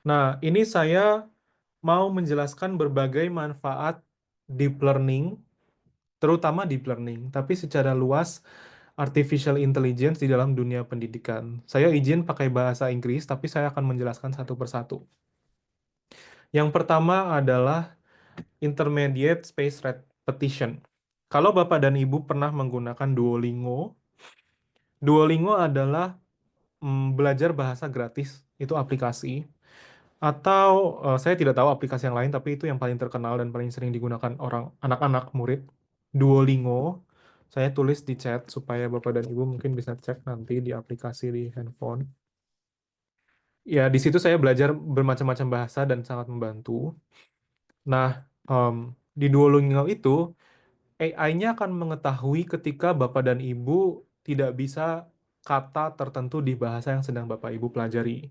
Nah, ini saya mau menjelaskan berbagai manfaat deep learning, terutama deep learning, tapi secara luas artificial intelligence di dalam dunia pendidikan. Saya izin pakai bahasa Inggris, tapi saya akan menjelaskan satu persatu. Yang pertama adalah intermediate space repetition. Kalau Bapak dan Ibu pernah menggunakan Duolingo, Duolingo adalah belajar bahasa gratis, itu aplikasi. Atau saya tidak tahu aplikasi yang lain, tapi itu yang paling terkenal dan paling sering digunakan orang anak-anak murid. Duolingo. Saya tulis di chat supaya Bapak dan Ibu mungkin bisa cek nanti di aplikasi di handphone. Ya, di situ saya belajar bermacam-macam bahasa dan sangat membantu. Nah, di Duolingo itu AI-nya akan mengetahui ketika Bapak dan Ibu tidak bisa kata tertentu di bahasa yang sedang Bapak Ibu pelajari.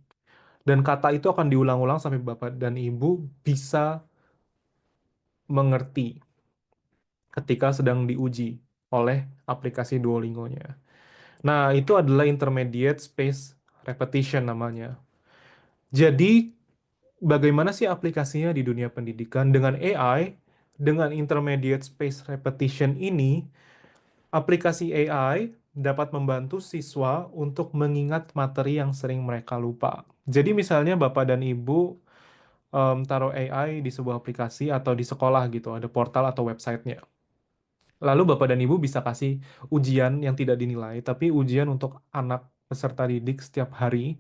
Dan kata itu akan diulang-ulang sampai Bapak dan Ibu bisa mengerti ketika sedang diuji oleh aplikasi Duolingo-nya. Nah, itu adalah intermediate space repetition namanya. Jadi, bagaimana sih aplikasinya di dunia pendidikan dengan AI, dengan intermediate space repetition ini, aplikasi AI dapat membantu siswa untuk mengingat materi yang sering mereka lupa. Jadi misalnya Bapak dan Ibu taruh AI di sebuah aplikasi atau di sekolah gitu, ada portal atau websitenya. Lalu Bapak dan Ibu bisa kasih ujian yang tidak dinilai, tapi ujian untuk anak peserta didik setiap hari.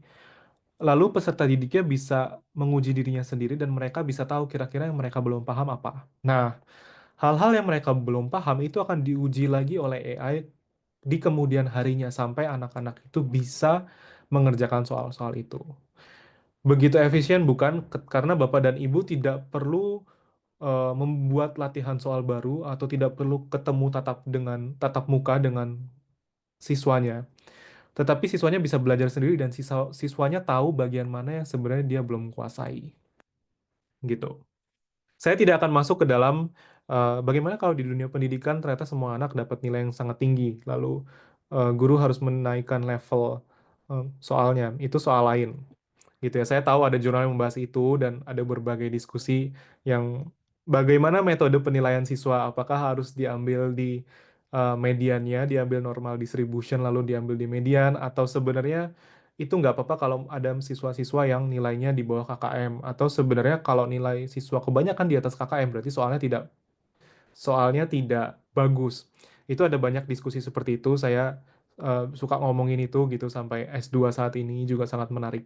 Lalu peserta didiknya bisa menguji dirinya sendiri dan mereka bisa tahu kira-kira yang mereka belum paham apa. Nah, hal-hal yang mereka belum paham itu akan diuji lagi oleh AI di kemudian harinya sampai anak-anak itu bisa mengerjakan soal-soal itu. Begitu efisien bukan? Karena Bapak dan Ibu tidak perlu membuat latihan soal baru atau tidak perlu ketemu tatap muka dengan siswanya. Tetapi siswanya bisa belajar sendiri dan siswanya tahu bagian mana yang sebenarnya dia belum kuasai. Gitu. Saya tidak akan masuk ke dalam bagaimana kalau di dunia pendidikan ternyata semua anak dapat nilai yang sangat tinggi, lalu guru harus menaikkan level soalnya. Itu soal lain gitu ya. Saya tahu ada jurnal yang membahas itu dan ada berbagai diskusi yang bagaimana metode penilaian siswa, apakah harus diambil di mediannya, diambil normal distribution lalu diambil di median, atau sebenarnya itu nggak apa-apa kalau ada siswa-siswa yang nilainya di bawah KKM, atau sebenarnya kalau nilai siswa kebanyakan di atas KKM berarti soalnya tidak bagus. Itu ada banyak diskusi seperti itu. Saya suka ngomongin itu gitu sampai S2 saat ini juga sangat menarik.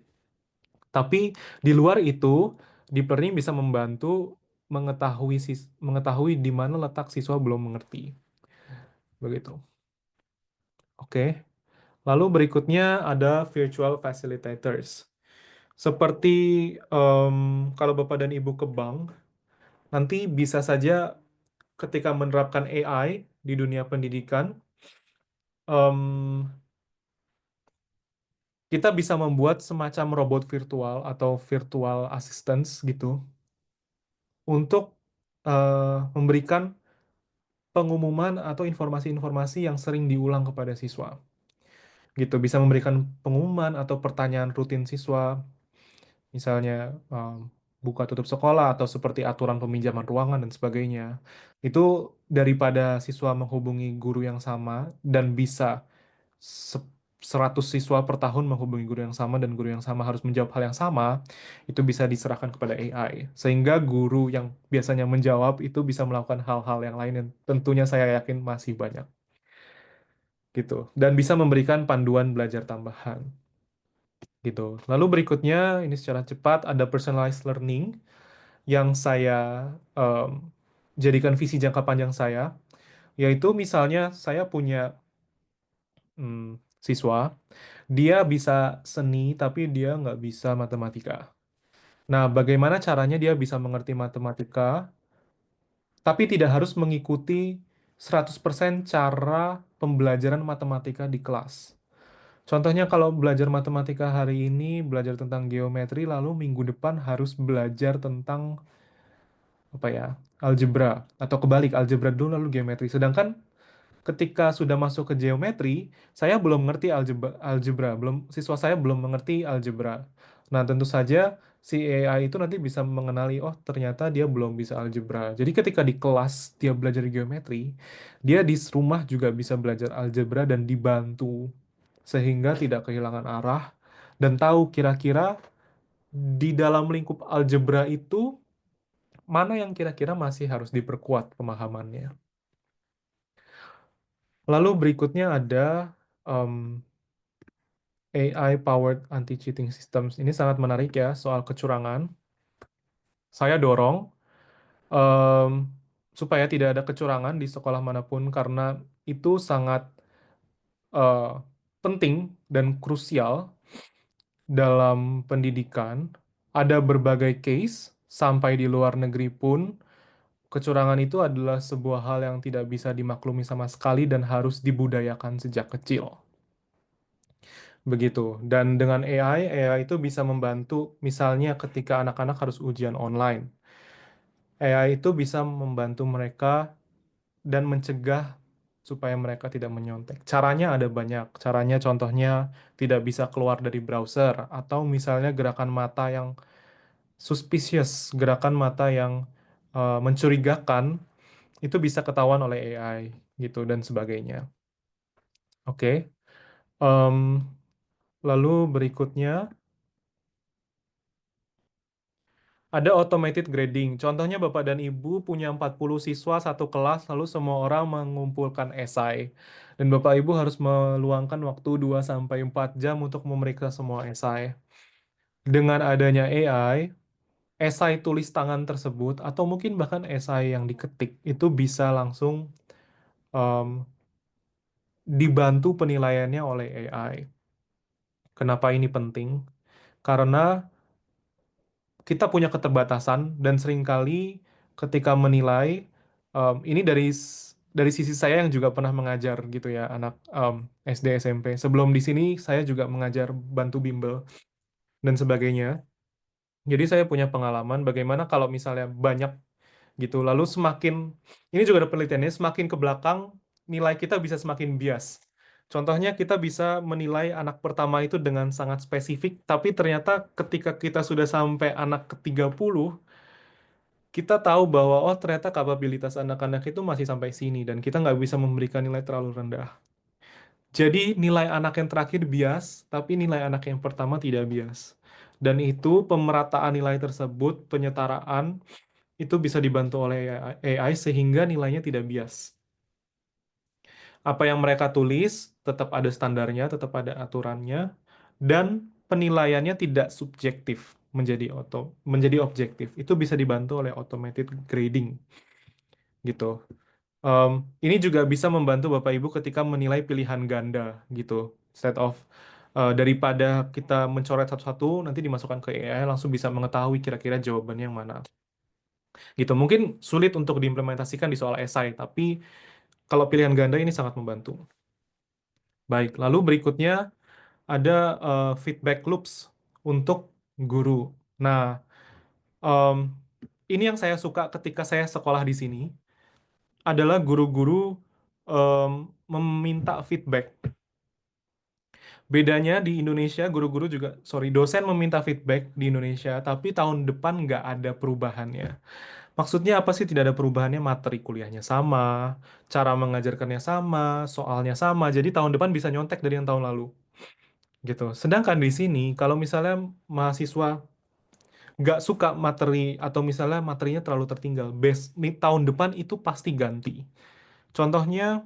Tapi di luar itu, deep learning bisa membantu mengetahui di mana letak siswa belum mengerti. Begitu. Oke. Lalu berikutnya ada virtual facilitators. Seperti em, kalau Bapak dan Ibu ke bank, nanti bisa saja ketika menerapkan AI di dunia pendidikan, em, kita bisa membuat semacam robot virtual atau virtual assistants gitu untuk memberikan pengumuman atau informasi-informasi yang sering diulang kepada siswa. Gitu, bisa memberikan pengumuman atau pertanyaan rutin siswa, misalnya buka tutup sekolah atau seperti aturan peminjaman ruangan dan sebagainya. Itu daripada siswa menghubungi guru yang sama dan bisa se- 100 siswa per tahun menghubungi guru yang sama dan guru yang sama harus menjawab hal yang sama, itu bisa diserahkan kepada AI. Sehingga guru yang biasanya menjawab itu bisa melakukan hal-hal yang lain yang tentunya saya yakin masih banyak gitu. Dan bisa memberikan panduan belajar tambahan gitu. Lalu berikutnya ini secara cepat ada personalized learning yang saya em, jadikan visi jangka panjang saya, yaitu misalnya saya punya siswa, dia bisa seni tapi dia nggak bisa matematika. Nah, bagaimana caranya dia bisa mengerti matematika tapi tidak harus mengikuti 100% cara pembelajaran matematika di kelas. Contohnya kalau belajar matematika hari ini, belajar tentang geometri, lalu minggu depan harus belajar tentang apa ya, algebra, atau kebalik, algebra dulu lalu geometri. Sedangkan ketika sudah masuk ke geometri, saya belum mengerti algebra, siswa saya belum mengerti algebra. Nah, tentu saja si AI itu nanti bisa mengenali, oh ternyata dia belum bisa algebra. Jadi ketika di kelas dia belajar geometri, dia di rumah juga bisa belajar algebra dan dibantu sehingga tidak kehilangan arah dan tahu kira-kira di dalam lingkup algebra itu mana yang kira-kira masih harus diperkuat pemahamannya. Lalu berikutnya ada um, AI powered anti-cheating systems. Ini sangat menarik ya soal kecurangan. Saya dorong em, supaya tidak ada kecurangan di sekolah manapun karena itu sangat eh, penting dan krusial dalam pendidikan. Ada berbagai case sampai di luar negeri pun kecurangan itu adalah sebuah hal yang tidak bisa dimaklumi sama sekali dan harus dibudayakan sejak kecil. Begitu. Dan dengan AI itu bisa membantu misalnya ketika anak-anak harus ujian online. AI itu bisa membantu mereka dan mencegah supaya mereka tidak menyontek. Caranya ada banyak. Caranya contohnya tidak bisa keluar dari browser atau misalnya gerakan mata yang suspicious, gerakan mata yang mencurigakan itu bisa ketahuan oleh AI gitu dan sebagainya. Oke. Em, lalu berikutnya Ada automated grading. Contohnya Bapak dan Ibu punya 40 siswa satu kelas, lalu semua orang mengumpulkan esai. Dan Bapak Ibu harus meluangkan waktu 2 sampai 4 jam untuk memeriksa semua esai. Dengan adanya AI, esai tulis tangan tersebut, atau mungkin bahkan esai yang diketik, itu bisa langsung um, dibantu penilaiannya oleh AI. Kenapa ini penting? Karena kita punya keterbatasan dan seringkali ketika menilai ini dari sisi saya yang juga pernah mengajar gitu ya anak SD SMP. Sebelum di sini saya juga mengajar bantu bimbel dan sebagainya. Jadi saya punya pengalaman bagaimana kalau misalnya banyak gitu. Lalu semakin ini juga ada penelitiannya, semakin ke belakang nilai kita bisa semakin bias. Contohnya kita bisa menilai anak pertama itu dengan sangat spesifik, tapi ternyata ketika kita sudah sampai anak ke-30, kita tahu bahwa oh ternyata kapabilitas anak-anak itu masih sampai sini dan kita nggak bisa memberikan nilai terlalu rendah. Jadi nilai anak yang terakhir bias, tapi nilai anak yang pertama tidak bias. Dan itu pemerataan nilai tersebut, penyetaraan itu bisa dibantu oleh AI sehingga nilainya tidak bias. Apa yang mereka tulis tetap ada standarnya, tetap ada aturannya, dan penilaiannya tidak subjektif menjadi objektif. Itu bisa dibantu oleh automated grading gitu. Um, ini juga bisa membantu Bapak Ibu ketika menilai pilihan ganda gitu. Instead of daripada kita mencoret satu-satu, nanti dimasukkan ke AI langsung bisa mengetahui kira-kira jawabannya yang mana. Gitu. Mungkin sulit untuk diimplementasikan di soal esai, tapi kalau pilihan ganda ini sangat membantu. Baik, lalu berikutnya ada feedback loops untuk guru. Nah, um, ini yang saya suka ketika saya sekolah di sini adalah guru-guru meminta feedback. Bedanya di Indonesia, guru-guru juga, sorry, dosen meminta feedback di Indonesia, tapi tahun depan nggak ada perubahannya. Maksudnya apa sih tidak ada perubahannya? Materi kuliahnya sama, cara mengajarkannya sama, soalnya sama, jadi tahun depan bisa nyontek dari yang tahun lalu. Gitu. Sedangkan di sini, kalau misalnya mahasiswa nggak suka materi atau misalnya materinya terlalu tertinggal, base nih, tahun depan itu pasti ganti. Contohnya,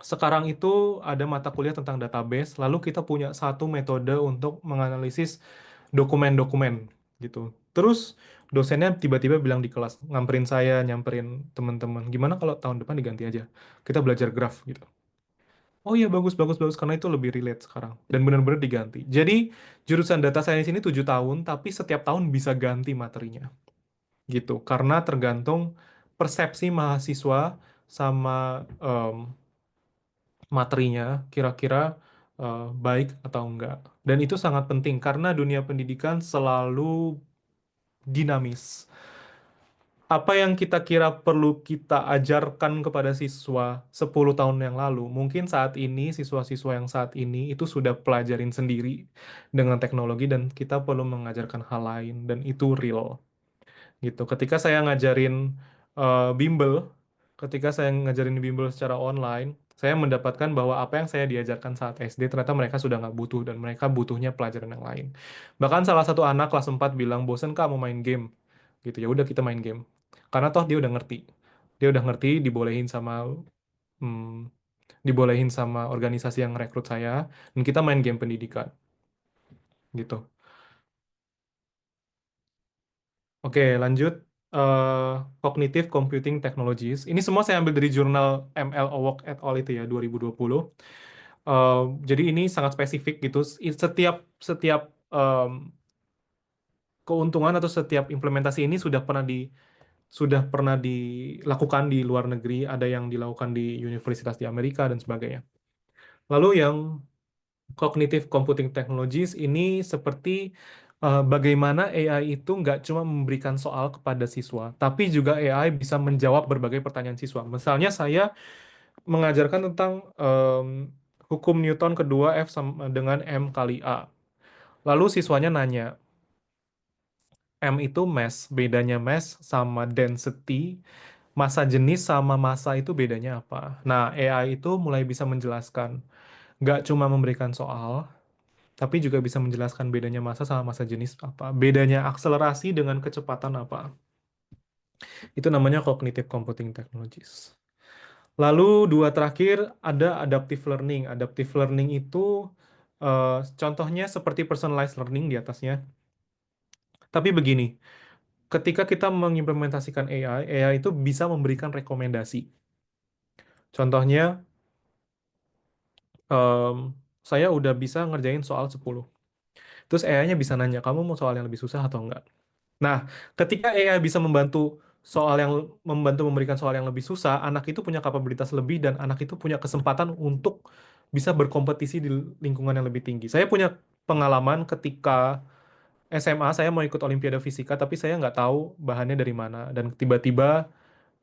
sekarang itu ada mata kuliah tentang database, lalu kita punya satu metode untuk menganalisis dokumen-dokumen gitu. Terus dosennya tiba-tiba bilang di kelas, nyamperin saya, nyamperin teman-teman, gimana kalau tahun depan diganti aja? Kita belajar graf gitu. Oh iya bagus bagus bagus karena itu lebih relate sekarang dan benar-benar diganti. Jadi jurusan data science ini 7 tahun tapi setiap tahun bisa ganti materinya gitu karena tergantung persepsi mahasiswa sama em, materinya kira-kira baik atau enggak. Dan itu sangat penting karena dunia pendidikan selalu dinamis. Apa yang kita kira perlu kita ajarkan kepada siswa 10 tahun yang lalu, mungkin saat ini siswa-siswa yang saat ini itu sudah pelajarin sendiri dengan teknologi dan kita perlu mengajarkan hal lain dan itu real gitu. Bimbel, ketika saya ngajarin bimbel secara online, saya mendapatkan bahwa apa yang saya diajarkan saat SD ternyata mereka sudah nggak butuh dan mereka butuhnya pelajaran yang lain. Bahkan salah satu anak kelas 4 bilang, bosen kak mau main game. Gitu ya udah kita main game. Karena toh dia udah ngerti. Dia udah ngerti hmm, dibolehin sama organisasi yang rekrut saya dan kita main game pendidikan gitu. Oke, lanjut. Cognitive Computing Technologies. Ini semua saya ambil dari jurnal ML Awok et al. Itu ya 2020. Eh, jadi ini sangat spesifik gitu. Setiap setiap em, keuntungan atau setiap implementasi ini sudah pernah dilakukan di luar negeri. Ada yang dilakukan di universitas di Amerika dan sebagainya. Lalu yang Cognitive Computing Technologies ini seperti bagaimana AI itu nggak cuma memberikan soal kepada siswa, tapi juga AI bisa menjawab berbagai pertanyaan siswa. Misalnya saya mengajarkan tentang hukum Newton kedua F sama dengan M kali A. Lalu siswanya nanya, M itu mass, bedanya mass sama density, massa jenis sama massa itu bedanya apa? Nah, AI itu mulai bisa menjelaskan, nggak cuma memberikan soal, tapi juga bisa menjelaskan bedanya massa sama massa jenis apa, bedanya akselerasi dengan kecepatan apa. Itu namanya cognitive computing technologies. Lalu dua terakhir ada adaptive learning. Adaptive learning itu contohnya seperti personalized learning di atasnya. Tapi begini, ketika kita mengimplementasikan AI, AI itu bisa memberikan rekomendasi. Contohnya, em, saya udah bisa ngerjain soal 10. Terus AI-nya bisa nanya, kamu mau soal yang lebih susah atau enggak? Nah, ketika AI bisa membantu memberikan soal yang lebih susah, anak itu punya kapabilitas lebih dan anak itu punya kesempatan untuk bisa berkompetisi di lingkungan yang lebih tinggi. Saya punya pengalaman ketika SMA, saya mau ikut Olimpiade Fisika, tapi saya nggak tahu bahannya dari mana. Dan tiba-tiba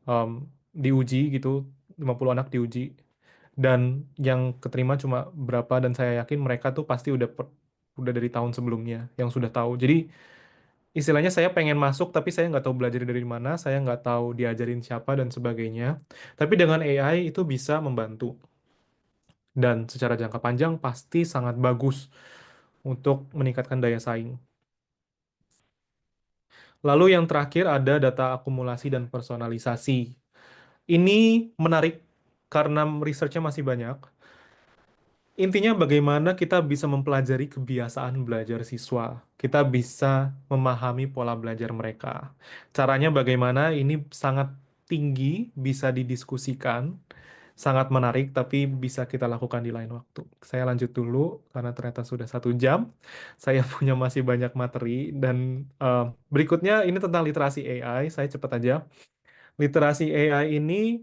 em, diuji gitu, 50 anak diuji. Dan yang keterima cuma berapa, dan saya yakin mereka tuh pasti udah dari tahun sebelumnya yang sudah tahu. Jadi istilahnya saya pengen masuk tapi saya nggak tahu belajar dari mana, saya nggak tahu diajarin siapa dan sebagainya. Tapi dengan AI itu bisa membantu dan secara jangka panjang pasti sangat bagus untuk meningkatkan daya saing. Lalu yang terakhir ada data akumulasi dan personalisasi. Ini menarik karena research-nya masih banyak. Intinya bagaimana kita bisa mempelajari kebiasaan belajar siswa. Kita bisa memahami pola belajar mereka. Caranya bagaimana? Ini sangat tinggi, bisa didiskusikan, sangat menarik, tapi bisa kita lakukan di lain waktu. Saya lanjut dulu, karena ternyata sudah 1 jam. Saya punya masih banyak materi, dan berikutnya ini tentang literasi AI. Saya cepat aja. Literasi AI ini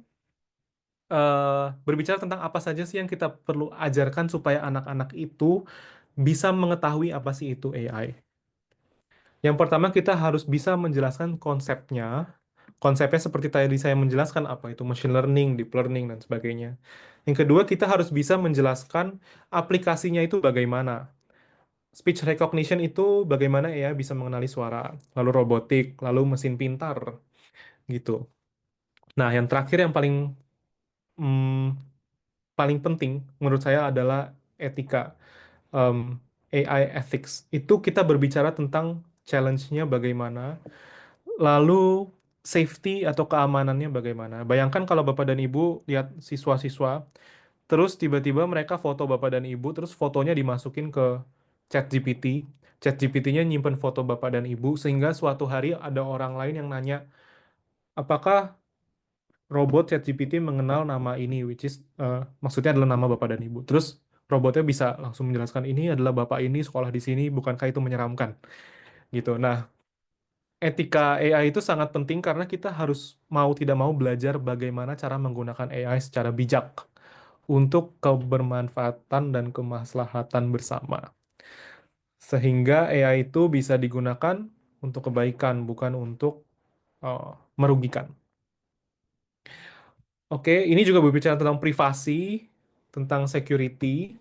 berbicara tentang apa saja sih yang kita perlu ajarkan supaya anak-anak itu bisa mengetahui apa sih itu AI. Yang pertama kita harus bisa menjelaskan konsepnya. Konsepnya seperti tadi saya menjelaskan apa itu machine learning, deep learning, dan sebagainya. Yang kedua kita harus bisa menjelaskan aplikasinya itu bagaimana. Speech recognition itu bagaimana ya bisa mengenali suara, lalu robotik, lalu mesin pintar gitu. Nah, yang terakhir yang mm, paling penting menurut saya adalah etika, um, AI ethics. Itu kita berbicara tentang challenge-nya bagaimana, lalu safety atau keamanannya bagaimana. Bayangkan kalau Bapak dan Ibu lihat siswa-siswa, terus tiba-tiba mereka foto Bapak dan Ibu, terus fotonya dimasukin ke ChatGPT. ChatGPT-nya nyimpen foto Bapak dan Ibu, sehingga suatu hari ada orang lain yang nanya, apakah robot ChatGPT mengenal nama ini, which is maksudnya adalah nama bapak dan ibu. Terus robotnya bisa langsung menjelaskan ini adalah bapak ini sekolah di sini, bukankah itu menyeramkan? Gitu. Nah, etika AI itu sangat penting karena kita harus mau tidak mau belajar bagaimana cara menggunakan AI secara bijak untuk kebermanfaatan dan kemaslahatan bersama. Sehingga AI itu bisa digunakan untuk kebaikan, bukan untuk eh, merugikan. Oke, ini juga berbicara tentang privasi, tentang security.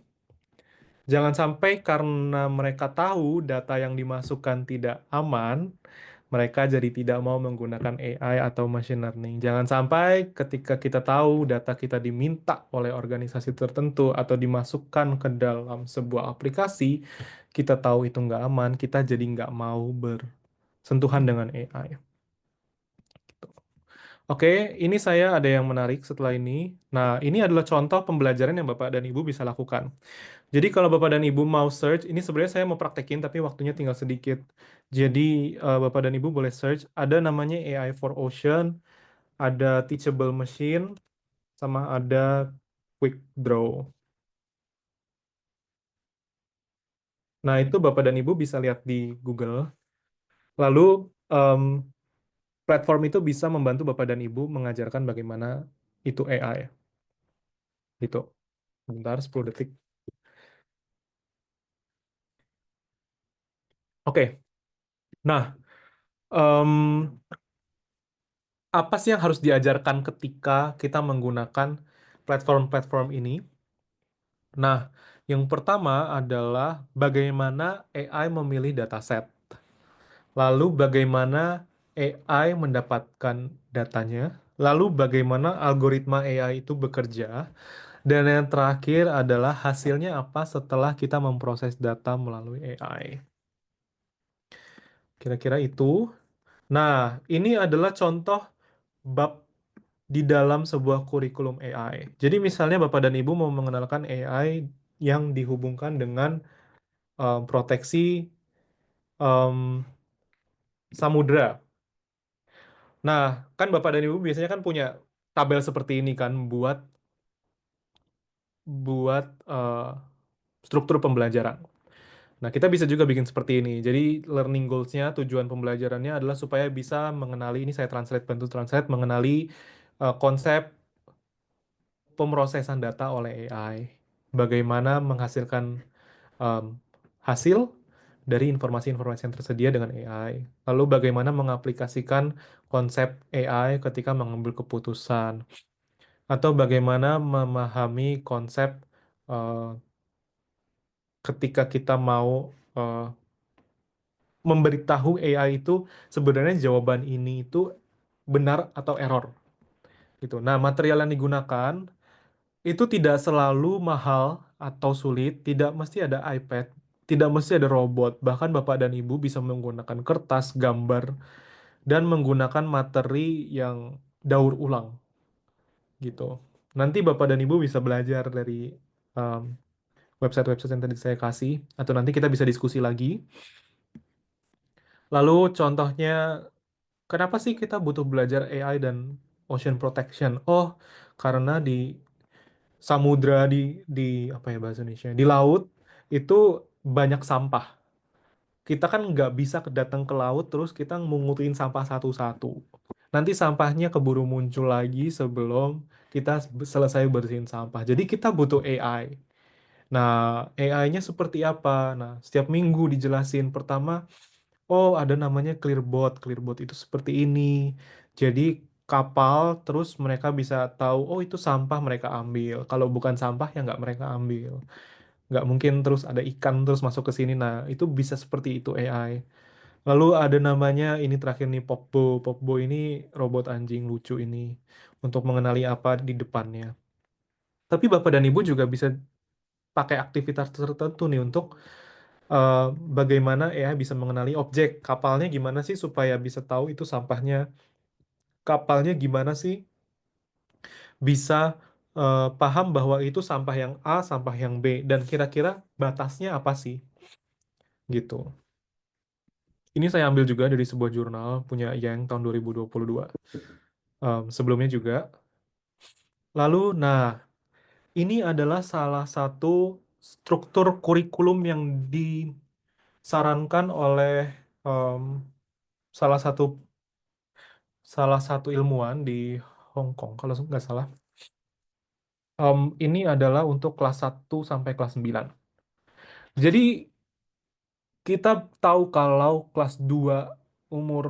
Jangan sampai karena mereka tahu data yang dimasukkan tidak aman, mereka jadi tidak mau menggunakan AI atau machine learning. Jangan sampai ketika kita tahu data kita diminta oleh organisasi tertentu atau dimasukkan ke dalam sebuah aplikasi, kita tahu itu nggak aman, kita jadi nggak mau bersentuhan dengan AI. Oke, ini saya ada yang menarik setelah ini. Nah, ini adalah contoh pembelajaran yang Bapak dan Ibu bisa lakukan. Jadi kalau Bapak dan Ibu mau search, ini sebenarnya saya mau praktekin tapi waktunya tinggal sedikit. Jadi Bapak dan Ibu boleh search, ada namanya AI for Ocean, ada Teachable Machine, sama ada Quick Draw. Nah, itu Bapak dan Ibu bisa lihat di Google. Lalu em, platform itu bisa membantu Bapak dan Ibu mengajarkan bagaimana itu AI. Gitu. Bentar, 10 detik. Oke. Nah, em, apa sih yang harus diajarkan ketika kita menggunakan platform-platform ini? Nah, yang pertama adalah bagaimana AI memilih dataset. Lalu bagaimana AI mendapatkan datanya. Lalu bagaimana algoritma AI itu bekerja. Dan yang terakhir adalah hasilnya apa setelah kita memproses data melalui AI. Kira-kira itu. Nah, ini adalah contoh bab di dalam sebuah kurikulum AI. Jadi misalnya Bapak dan Ibu mau mengenalkan AI yang dihubungkan dengan proteksi em, samudra. Nah, kan Bapak dan Ibu biasanya kan punya tabel seperti ini kan buat buat struktur pembelajaran. Nah, kita bisa juga bikin seperti ini. Jadi learning goals-nya, tujuan pembelajarannya adalah supaya bisa mengenali, ini saya translate, bantu translate, mengenali konsep pemrosesan data oleh AI. Bagaimana menghasilkan em, hasil dari informasi-informasi yang tersedia dengan AI. Lalu bagaimana mengaplikasikan konsep AI ketika mengambil keputusan. Atau bagaimana memahami konsep eh, ketika kita mau eh, memberitahu AI itu sebenarnya jawaban ini itu benar atau error gitu. Nah, material yang digunakan itu tidak selalu mahal atau sulit, tidak mesti ada iPad, tidak mesti ada robot. Bahkan Bapak dan Ibu bisa menggunakan kertas, gambar, dan menggunakan materi yang daur ulang gitu. Nanti Bapak dan Ibu bisa belajar dari um, website-website yang tadi saya kasih, atau nanti kita bisa diskusi lagi. Lalu contohnya, kenapa sih kita butuh belajar AI dan ocean protection? Oh, karena di samudra di apa ya bahasa Indonesia? Di laut itu banyak sampah. Kita kan nggak bisa datang ke laut terus kita mengutin sampah satu-satu. Nanti sampahnya keburu muncul lagi sebelum kita selesai bersihin sampah. Jadi kita butuh AI. Nah, AI-nya seperti apa? Nah, setiap minggu dijelasin. Pertama, oh, ada namanya clearbot. Clearbot itu seperti ini. Jadi kapal terus mereka bisa tahu, oh itu sampah mereka ambil. Kalau bukan sampah ya nggak mereka ambil. Nggak mungkin terus ada ikan terus masuk ke sini. Nah, itu bisa seperti itu AI. Lalu ada namanya ini terakhir nih Popbo. Popbo ini robot anjing lucu ini untuk mengenali apa di depannya. Tapi Bapak dan Ibu juga bisa pakai aktivitas tertentu nih untuk eh, bagaimana AI bisa mengenali objek. Kapalnya gimana sih supaya bisa tahu itu sampahnya. Kapalnya gimana sih bisa paham bahwa itu sampah yang A, sampah yang B, dan kira-kira batasnya apa sih? Gitu. Ini saya ambil juga dari sebuah jurnal punya Yang tahun 2022. Sebelumnya juga. Lalu, nah, ini adalah salah satu struktur kurikulum yang disarankan oleh em, salah satu salah satu ilmuwan di Hong Kong, kalau nggak salah. Ini adalah untuk kelas 1 sampai kelas 9. Jadi kita tahu kalau kelas 2 umur,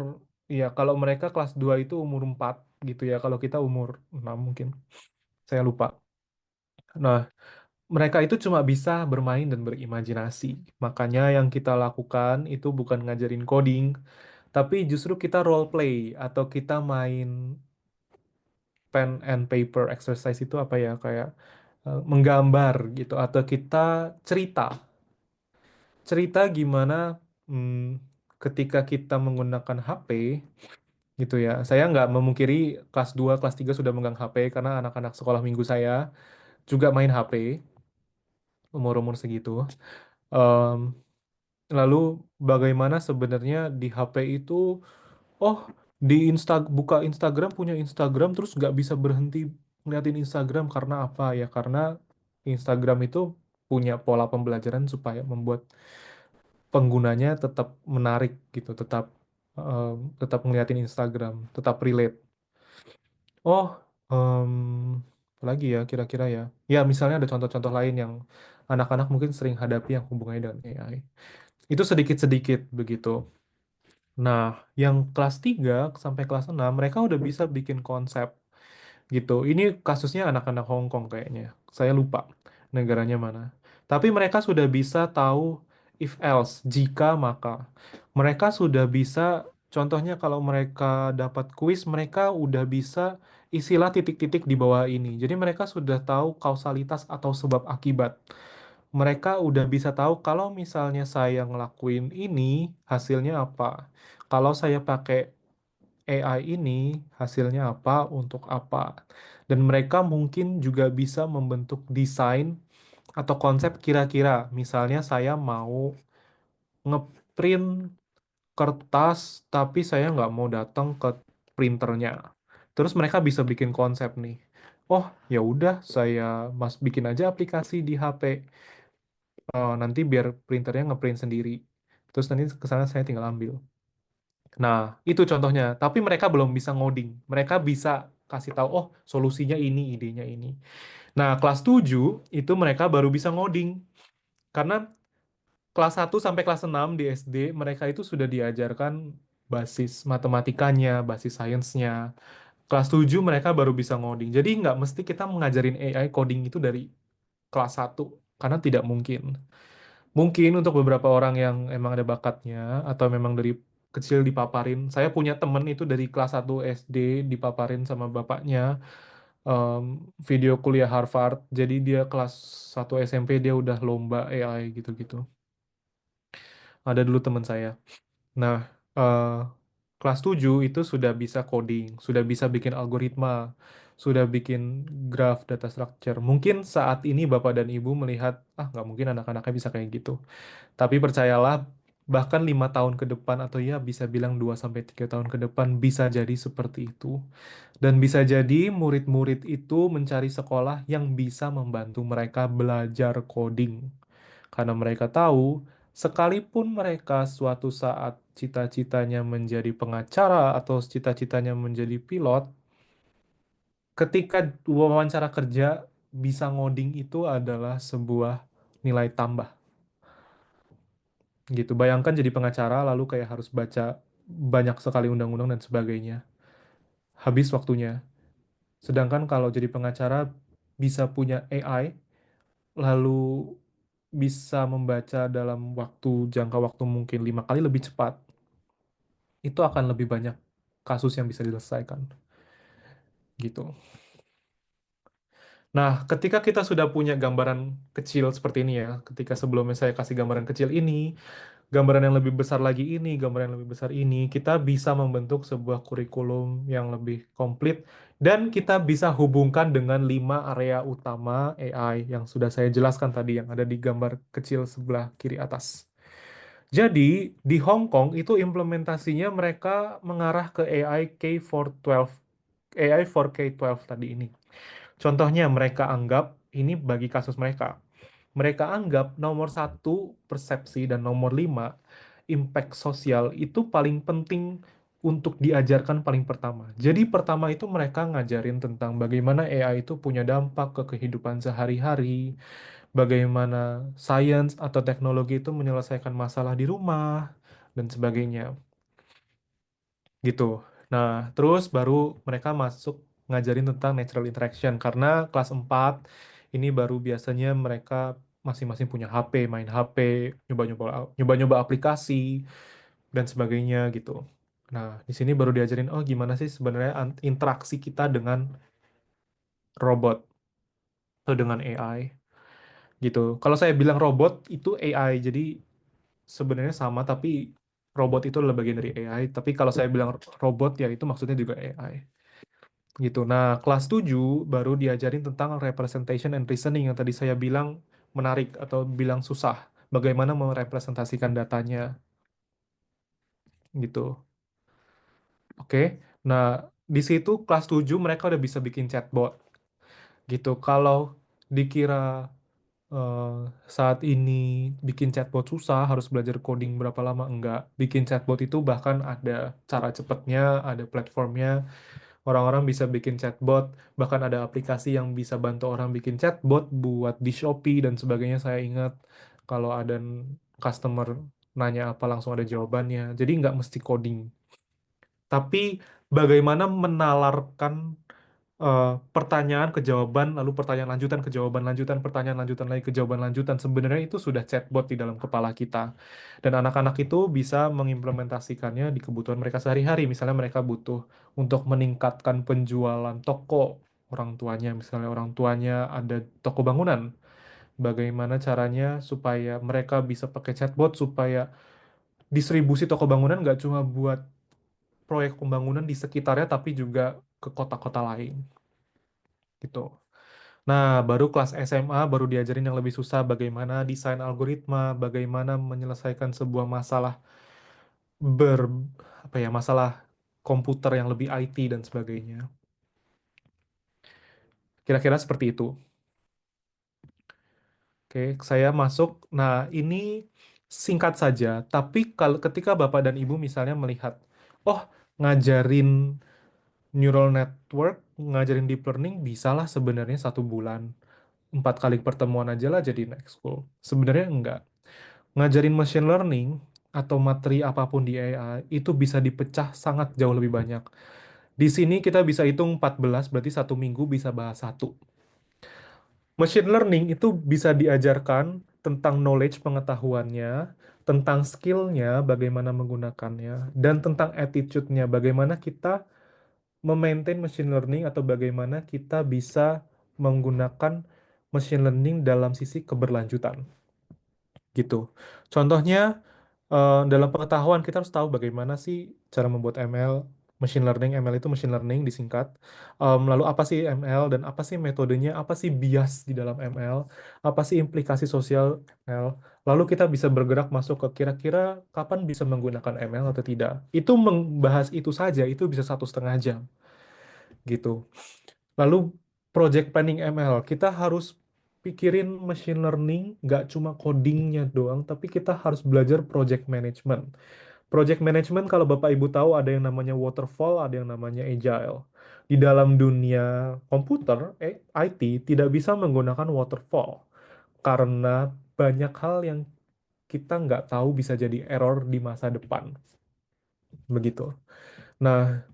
ya kalau mereka kelas 2 itu umur 4 gitu ya, kalau kita umur 6 mungkin, saya lupa. Nah, mereka itu cuma bisa bermain dan berimajinasi. Makanya yang kita lakukan itu bukan ngajarin coding, tapi justru kita role play atau kita main pen and paper exercise itu apa ya kayak menggambar gitu atau kita cerita cerita gimana hmm, ketika kita menggunakan HP gitu ya. Saya nggak memungkiri kelas 2 kelas 3 sudah megang HP karena anak-anak sekolah minggu saya juga main HP umur-umur segitu. Em, Lalu bagaimana sebenarnya di HP itu, oh di buka Instagram punya Instagram terus nggak bisa berhenti ngeliatin Instagram karena apa ya? Karena Instagram itu punya pola pembelajaran supaya membuat penggunanya tetap menarik gitu, tetap ngeliatin Instagram, tetap relate. Oh, em, apa lagi ya kira-kira ya? Ya misalnya ada contoh-contoh lain yang anak-anak mungkin sering hadapi yang hubungannya dengan AI. Itu sedikit-sedikit begitu. Nah, yang kelas 3 sampai kelas 6 mereka udah bisa bikin konsep gitu. Ini kasusnya anak-anak Hong Kong kayaknya. Saya lupa negaranya mana. Tapi mereka sudah bisa tahu if else, jika maka. Mereka sudah bisa Contohnya kalau mereka dapat kuis, mereka udah bisa istilah titik-titik di bawah ini. Jadi mereka sudah tahu kausalitas atau sebab akibat. Mereka udah bisa tahu kalau misalnya saya ngelakuin ini, hasilnya apa. Kalau saya pakai AI ini, hasilnya apa, untuk apa. Dan mereka mungkin juga bisa membentuk desain atau konsep kira-kira. Misalnya saya mau ngeprint kertas, tapi saya nggak mau datang ke printernya. Terus mereka bisa bikin konsep nih. Oh, ya udah, saya bikin aja aplikasi di HP. Nanti biar printernya ngeprint sendiri. Terus nanti ke sana saya tinggal ambil. Nah, itu contohnya. Tapi mereka belum bisa ngoding. Mereka bisa kasih tahu, oh, solusinya ini, idenya ini. Nah, kelas 7 itu mereka baru bisa ngoding. Karena kelas 1 sampai kelas 6 di SD, mereka itu sudah diajarkan basis matematikanya, basis sainsnya. Kelas 7 mereka baru bisa ngoding. Jadi nggak mesti kita mengajarin AI coding itu dari kelas 1, karena tidak mungkin. Mungkin untuk beberapa orang yang emang ada bakatnya, atau memang dari kecil dipaparin. Saya punya temen itu dari kelas 1 SD dipaparin sama bapaknya, em, video kuliah Harvard. Jadi dia kelas 1 SMP dia udah lomba AI gitu-gitu. Ada dulu teman saya. Nah, eh, kelas 7 itu sudah bisa coding, sudah bisa bikin algoritma, sudah bikin graph data structure. Mungkin saat ini Bapak dan Ibu melihat, ah nggak mungkin anak-anaknya bisa kayak gitu. Tapi percayalah, bahkan 5 tahun ke depan atau ya bisa bilang 2 sampai 3 tahun ke depan bisa jadi seperti itu. Dan bisa jadi murid-murid itu mencari sekolah yang bisa membantu mereka belajar coding. Karena mereka tahu, sekalipun mereka suatu saat cita-citanya menjadi pengacara atau cita-citanya menjadi pilot, ketika wawancara kerja bisa ngoding itu adalah sebuah nilai tambah. Gitu. Bayangkan jadi pengacara lalu kayak harus baca banyak sekali undang-undang dan sebagainya. Habis waktunya. Sedangkan kalau jadi pengacara bisa punya AI lalu bisa membaca dalam jangka waktu mungkin 5 kali lebih cepat, itu akan lebih banyak kasus yang bisa diselesaikan gitu. Nah, ketika kita sudah punya gambaran kecil seperti ini ya, ketika sebelumnya saya kasih gambaran kecil ini, gambaran yang lebih besar lagi ini, gambaran yang lebih besar ini, kita bisa membentuk sebuah kurikulum yang lebih komplit dan kita bisa hubungkan dengan 5 area utama AI yang sudah saya jelaskan tadi yang ada di gambar kecil sebelah kiri atas. Jadi, di Hong Kong itu implementasinya mereka mengarah ke AI K412, AI for K-12 tadi ini. Contohnya mereka anggap, ini bagi kasus mereka, mereka anggap nomor 1 persepsi dan nomor 5 impact sosial itu paling penting untuk diajarkan paling pertama. Jadi pertama itu mereka ngajarin tentang bagaimana AI itu punya dampak ke kehidupan sehari-hari, bagaimana sains atau teknologi itu menyelesaikan masalah di rumah, dan sebagainya. Gitu. Nah, terus baru mereka masuk ngajarin tentang natural interaction, karena kelas 4 ini baru biasanya mereka masing-masing punya HP, main HP, nyoba-nyoba nyoba-nyoba aplikasi, dan sebagainya gitu. Nah, di sini baru diajarin, oh gimana sih sebenarnya interaksi kita dengan robot atau dengan AI gitu. Kalau saya bilang robot itu AI, jadi sebenarnya sama tapi robot itu adalah bagian dari AI. Tapi kalau saya bilang robot ya itu maksudnya juga AI. Gitu. Nah, kelas 7 baru diajarin tentang representation and reasoning yang tadi saya bilang menarik atau bilang susah. Bagaimana merepresentasikan datanya gitu. Oke. Nah, di situ kelas 7 mereka udah bisa bikin chatbot gitu. Kalau dikira eh, saat ini bikin chatbot susah, harus belajar coding berapa lama? Enggak. Bikin chatbot itu bahkan ada cara cepatnya, ada platformnya. Orang-orang bisa bikin chatbot, bahkan ada aplikasi yang bisa bantu orang bikin chatbot buat di Shopee dan sebagainya. Saya ingat kalau ada customer nanya apa langsung ada jawabannya. Jadi nggak mesti coding. Tapi bagaimana menalarkan pertanyaan ke jawaban, lalu pertanyaan lanjutan ke jawaban lanjutan, pertanyaan lanjutan lagi ke jawaban lanjutan. Sebenarnya itu sudah chatbot di dalam kepala kita. Dan anak-anak itu bisa mengimplementasikannya di kebutuhan mereka sehari-hari. Misalnya mereka butuh untuk meningkatkan penjualan toko orang tuanya, misalnya orang tuanya ada toko bangunan. Bagaimana caranya supaya mereka bisa pakai chatbot supaya distribusi toko bangunan nggak cuma buat proyek pembangunan di sekitarnya, tapi juga ke kota-kota lain gitu. Nah, baru kelas SMA baru diajarin yang lebih susah, bagaimana desain algoritma, bagaimana menyelesaikan sebuah masalah ber apa ya, masalah komputer yang lebih IT dan sebagainya. Kira-kira seperti itu. Oke, saya masuk. Nah, ini singkat saja, tapi kalau ketika Bapak dan Ibu misalnya melihat, oh, ngajarin neural network, ngajarin deep learning, bisalah sebenarnya 1 bulan. 4 kali pertemuan aja lah jadi next school. Sebenarnya enggak. Ngajarin machine learning atau materi apapun di AI itu bisa dipecah sangat jauh lebih banyak. Di sini kita bisa hitung 14, berarti 1 minggu bisa bahas satu. Machine learning itu bisa diajarkan tentang knowledge pengetahuannya, tentang skillnya, bagaimana menggunakannya, dan tentang attitude-nya, bagaimana kita memaintain machine learning atau bagaimana kita bisa menggunakan machine learning dalam sisi keberlanjutan gitu. Contohnya, dalam pengetahuan kita harus tahu bagaimana sih cara membuat ML, machine learning. ML itu machine learning disingkat. Lalu apa sih ML dan apa sih metodenya, apa sih bias di dalam ML, apa sih implikasi sosial ML. Lalu kita bisa bergerak masuk ke kira-kira kapan bisa menggunakan ML atau tidak. Itu membahas itu saja itu bisa 1,5 jam gitu. Lalu project planning ML, kita harus pikirin machine learning, nggak cuma codingnya doang, tapi kita harus belajar project management. Project management kalau Bapak Ibu tahu ada yang namanya waterfall, ada yang namanya agile. Di dalam dunia komputer, IT tidak bisa menggunakan waterfall karena banyak hal yang kita nggak tahu bisa jadi error di masa depan. Begitu. Nah,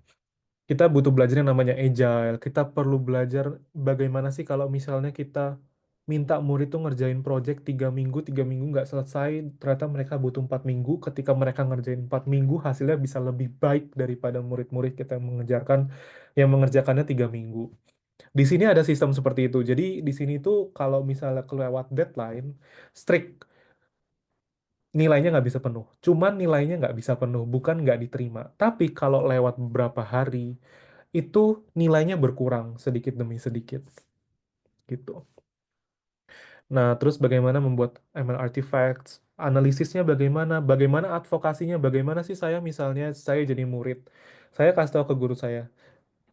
kita butuh belajar yang namanya agile. Kita perlu belajar bagaimana sih kalau misalnya kita minta murid tuh ngerjain project 3 minggu, 3 minggu nggak selesai, ternyata mereka butuh 4 minggu. Ketika mereka ngerjain 4 minggu, hasilnya bisa lebih baik daripada murid-murid kita yang mengerjakannya 3 minggu. Di sini ada sistem seperti itu. Jadi di sini tuh kalau misalnya kelewat deadline, strict nilainya nggak bisa penuh. Cuman nilainya nggak bisa penuh, bukan nggak diterima. Tapi kalau lewat beberapa hari, itu nilainya berkurang sedikit demi sedikit gitu. Nah, terus bagaimana membuat ML artifacts, analisisnya bagaimana, bagaimana advokasinya, bagaimana sih saya misalnya saya jadi murid, saya kasih tahu ke guru saya,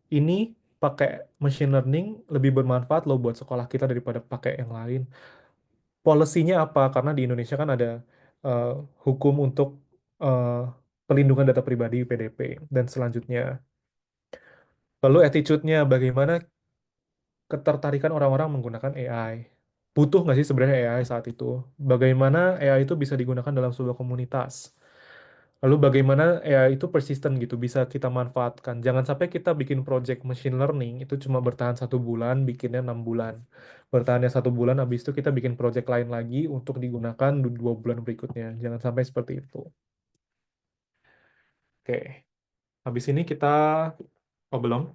ini pakai machine learning lebih bermanfaat loh buat sekolah kita daripada pakai yang lain. Polisinya apa? Karena di Indonesia kan ada eh, hukum untuk eh, pelindungan data pribadi PDP dan selanjutnya. Lalu attitude-nya bagaimana ketertarikan orang-orang menggunakan AI. Butuh nggak sih sebenarnya AI saat itu? Bagaimana AI itu bisa digunakan dalam sebuah komunitas? Lalu bagaimana AI itu persisten gitu, bisa kita manfaatkan. Jangan sampai kita bikin project machine learning itu cuma bertahan 1 bulan, bikinnya 6 bulan. Bertahannya 1 bulan, habis itu kita bikin project lain lagi untuk digunakan 2 bulan berikutnya. Jangan sampai seperti itu. Oke, habis ini kita, oh belum.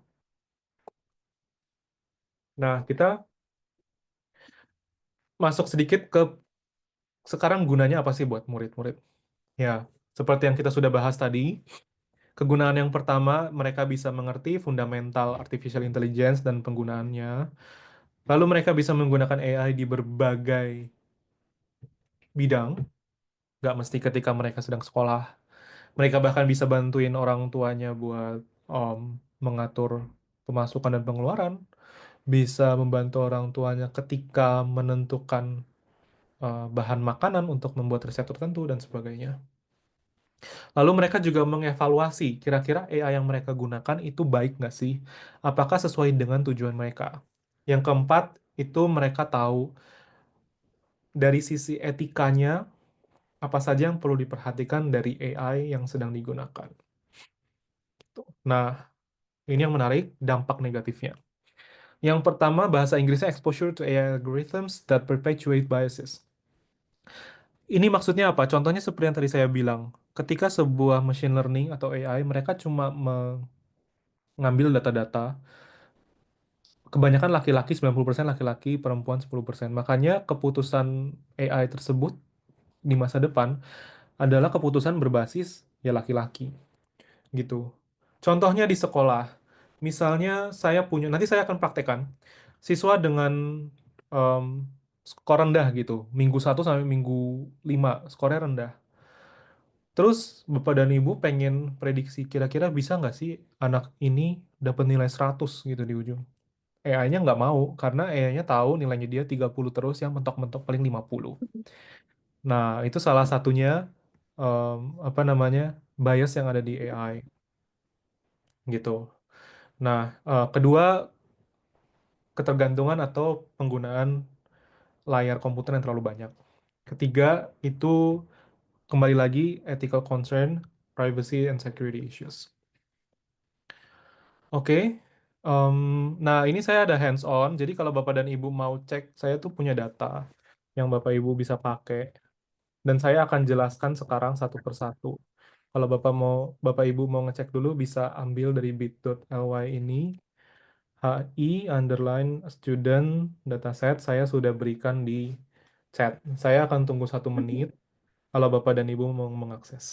Nah, kita masuk sedikit ke sekarang gunanya apa sih buat murid-murid? Ya, seperti yang kita sudah bahas tadi, kegunaan yang pertama, mereka bisa mengerti fundamental artificial intelligence dan penggunaannya. Lalu mereka bisa menggunakan AI di berbagai bidang, nggak mesti ketika mereka sedang sekolah. Mereka bahkan bisa bantuin orang tuanya buat mengatur pemasukan dan pengeluaran, bisa membantu orang tuanya ketika menentukan bahan makanan untuk membuat resep tertentu dan sebagainya. Lalu mereka juga mengevaluasi kira-kira AI yang mereka gunakan itu baik nggak sih? Apakah sesuai dengan tujuan mereka? Yang keempat, itu mereka tahu dari sisi etikanya apa saja yang perlu diperhatikan dari AI yang sedang digunakan. Tuh. Nah, ini yang menarik, dampak negatifnya. Yang pertama bahasa Inggrisnya exposure to AI algorithms that perpetuate biases. Ini maksudnya apa? Contohnya seperti yang tadi saya bilang. Ketika sebuah machine learning atau AI, mereka cuma mengambil data-data, kebanyakan laki-laki, 90% laki-laki, perempuan 10%. Makanya keputusan AI tersebut di masa depan adalah keputusan berbasis ya laki-laki gitu. Contohnya di sekolah, misalnya saya punya, nanti saya akan praktekkan, siswa dengan em, skor rendah gitu, minggu 1 sampai minggu 5, skornya rendah. Terus Bapak dan Ibu pengen prediksi kira-kira bisa nggak sih anak ini dapat nilai 100 gitu di ujung. AI-nya nggak mau karena AI-nya tahu nilainya dia 30 terus yang mentok-mentok paling 50. Nah, itu salah satunya apa namanya bias yang ada di AI gitu. Nah, kedua ketergantungan atau penggunaan layar komputer yang terlalu banyak. Ketiga itu kembali lagi ethical concern, privacy and security issues. Oke, em, nah ini saya ada hands on. Jadi kalau Bapak dan Ibu mau cek, saya tuh punya data yang Bapak Ibu bisa pakai. Dan saya akan jelaskan sekarang satu persatu. Kalau Bapak Ibu mau ngecek dulu, bisa ambil dari bit.ly ini, HI_student dataset, saya sudah berikan di chat. Saya akan tunggu 1 menit kalau Bapak dan Ibu mau mengakses.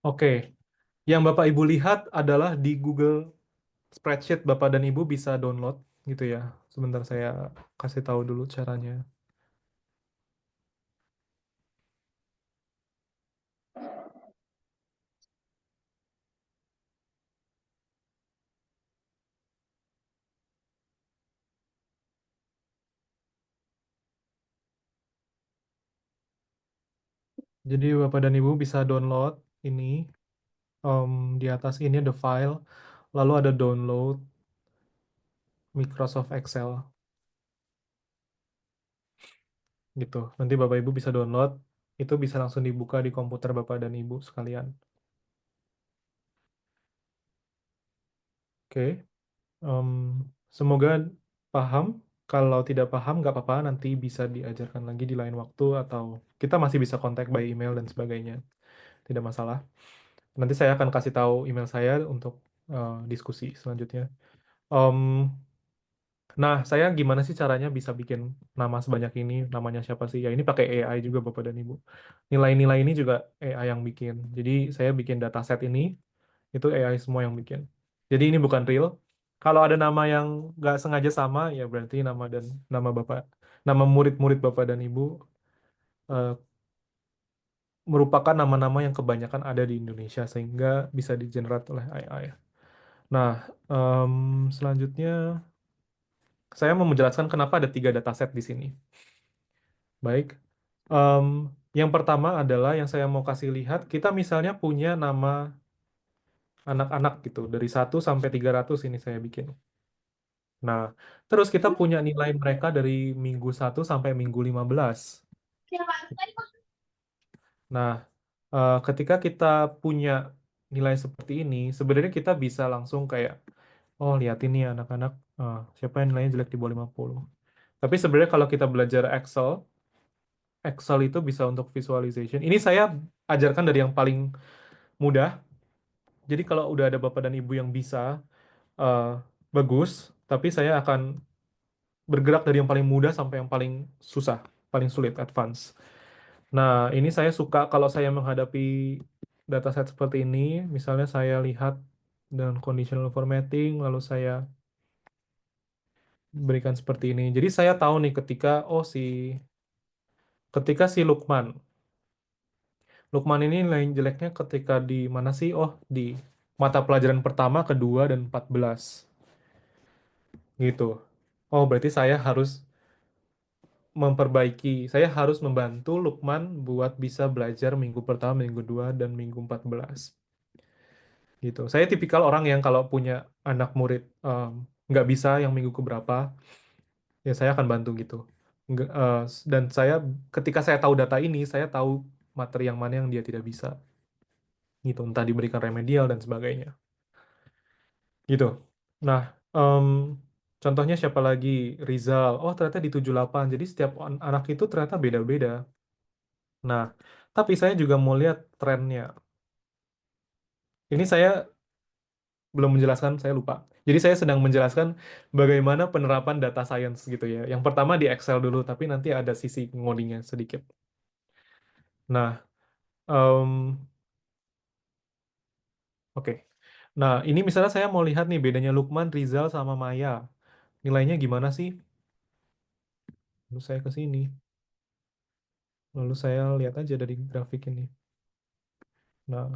Oke, yang Bapak Ibu lihat adalah di Google Spreadsheet Bapak dan Ibu bisa download gitu ya. Sebentar saya kasih tahu dulu caranya. Jadi Bapak dan Ibu bisa download ini. Di atas ini ada file, lalu ada download Microsoft Excel gitu. Nanti Bapak Ibu bisa download, itu bisa langsung dibuka di komputer Bapak dan Ibu sekalian. Oke, em, semoga paham. Kalau tidak paham, nggak apa-apa, nanti bisa diajarkan lagi di lain waktu atau kita masih bisa kontak by email dan sebagainya. Tidak masalah. Nanti saya akan kasih tahu email saya untuk diskusi selanjutnya. Em, Nah, saya gimana sih caranya bisa bikin nama sebanyak ini? Namanya siapa sih? Ya ini pakai AI juga Bapak dan Ibu. Nilai-nilai ini juga AI yang bikin. Jadi saya bikin dataset ini, itu AI semua yang bikin. Jadi ini bukan real. Kalau ada nama yang nggak sengaja sama, ya berarti nama Bapak, nama murid-murid Bapak dan Ibu eh, merupakan nama-nama yang kebanyakan ada di Indonesia sehingga bisa digenerate oleh AI. Nah, selanjutnya saya mau menjelaskan kenapa ada 3 dataset di sini. Baik. Em, yang pertama adalah yang saya mau kasih lihat, kita misalnya punya nama anak-anak gitu, dari 1 sampai 300 ini saya bikin. Nah, terus kita punya nilai mereka dari minggu 1 sampai minggu 15. Nah, ketika kita punya nilai seperti ini, sebenarnya kita bisa langsung kayak, oh lihatin nih anak-anak, siapa yang nilainya jelek di bawah 50. Tapi sebenarnya kalau kita belajar Excel, Excel itu bisa untuk visualization. Ini saya ajarkan dari yang paling mudah. Jadi kalau udah ada bapak dan ibu yang bisa, eh, bagus. Tapi saya akan bergerak dari yang paling mudah sampai yang paling susah, paling sulit, advance. Nah, ini saya suka kalau saya menghadapi dataset seperti ini. Misalnya saya lihat dengan conditional formatting, lalu saya berikan seperti ini. Jadi saya tahu nih ketika, oh si Ketika si Lukman ini nilai jeleknya ketika di mana sih? Oh, di mata pelajaran pertama, kedua, dan 14 gitu. Oh, berarti saya harus membantu Lukman buat bisa belajar minggu pertama, minggu dua, dan minggu 14 gitu. Saya tipikal orang yang kalau punya anak murid nggak bisa yang minggu keberapa, ya saya akan bantu gitu. Dan ketika saya tahu data ini, saya tahu materi yang mana yang dia tidak bisa gitu. Entah diberikan remedial dan sebagainya gitu. Nah, em, contohnya siapa lagi? Rizal. Oh, ternyata di 78. Jadi setiap anak itu ternyata beda-beda. Nah, tapi saya juga mau lihat trennya. Ini saya belum menjelaskan, saya lupa. Jadi saya sedang menjelaskan bagaimana penerapan data science gitu ya. Yang pertama di Excel dulu, tapi nanti ada sisi ngodingnya sedikit. Nah, em, oke. Nah, ini misalnya saya mau lihat nih bedanya Lukman, Rizal, sama Maya. Nilainya gimana sih? Lalu saya ke sini. Lalu saya lihat aja dari grafik ini. Nah,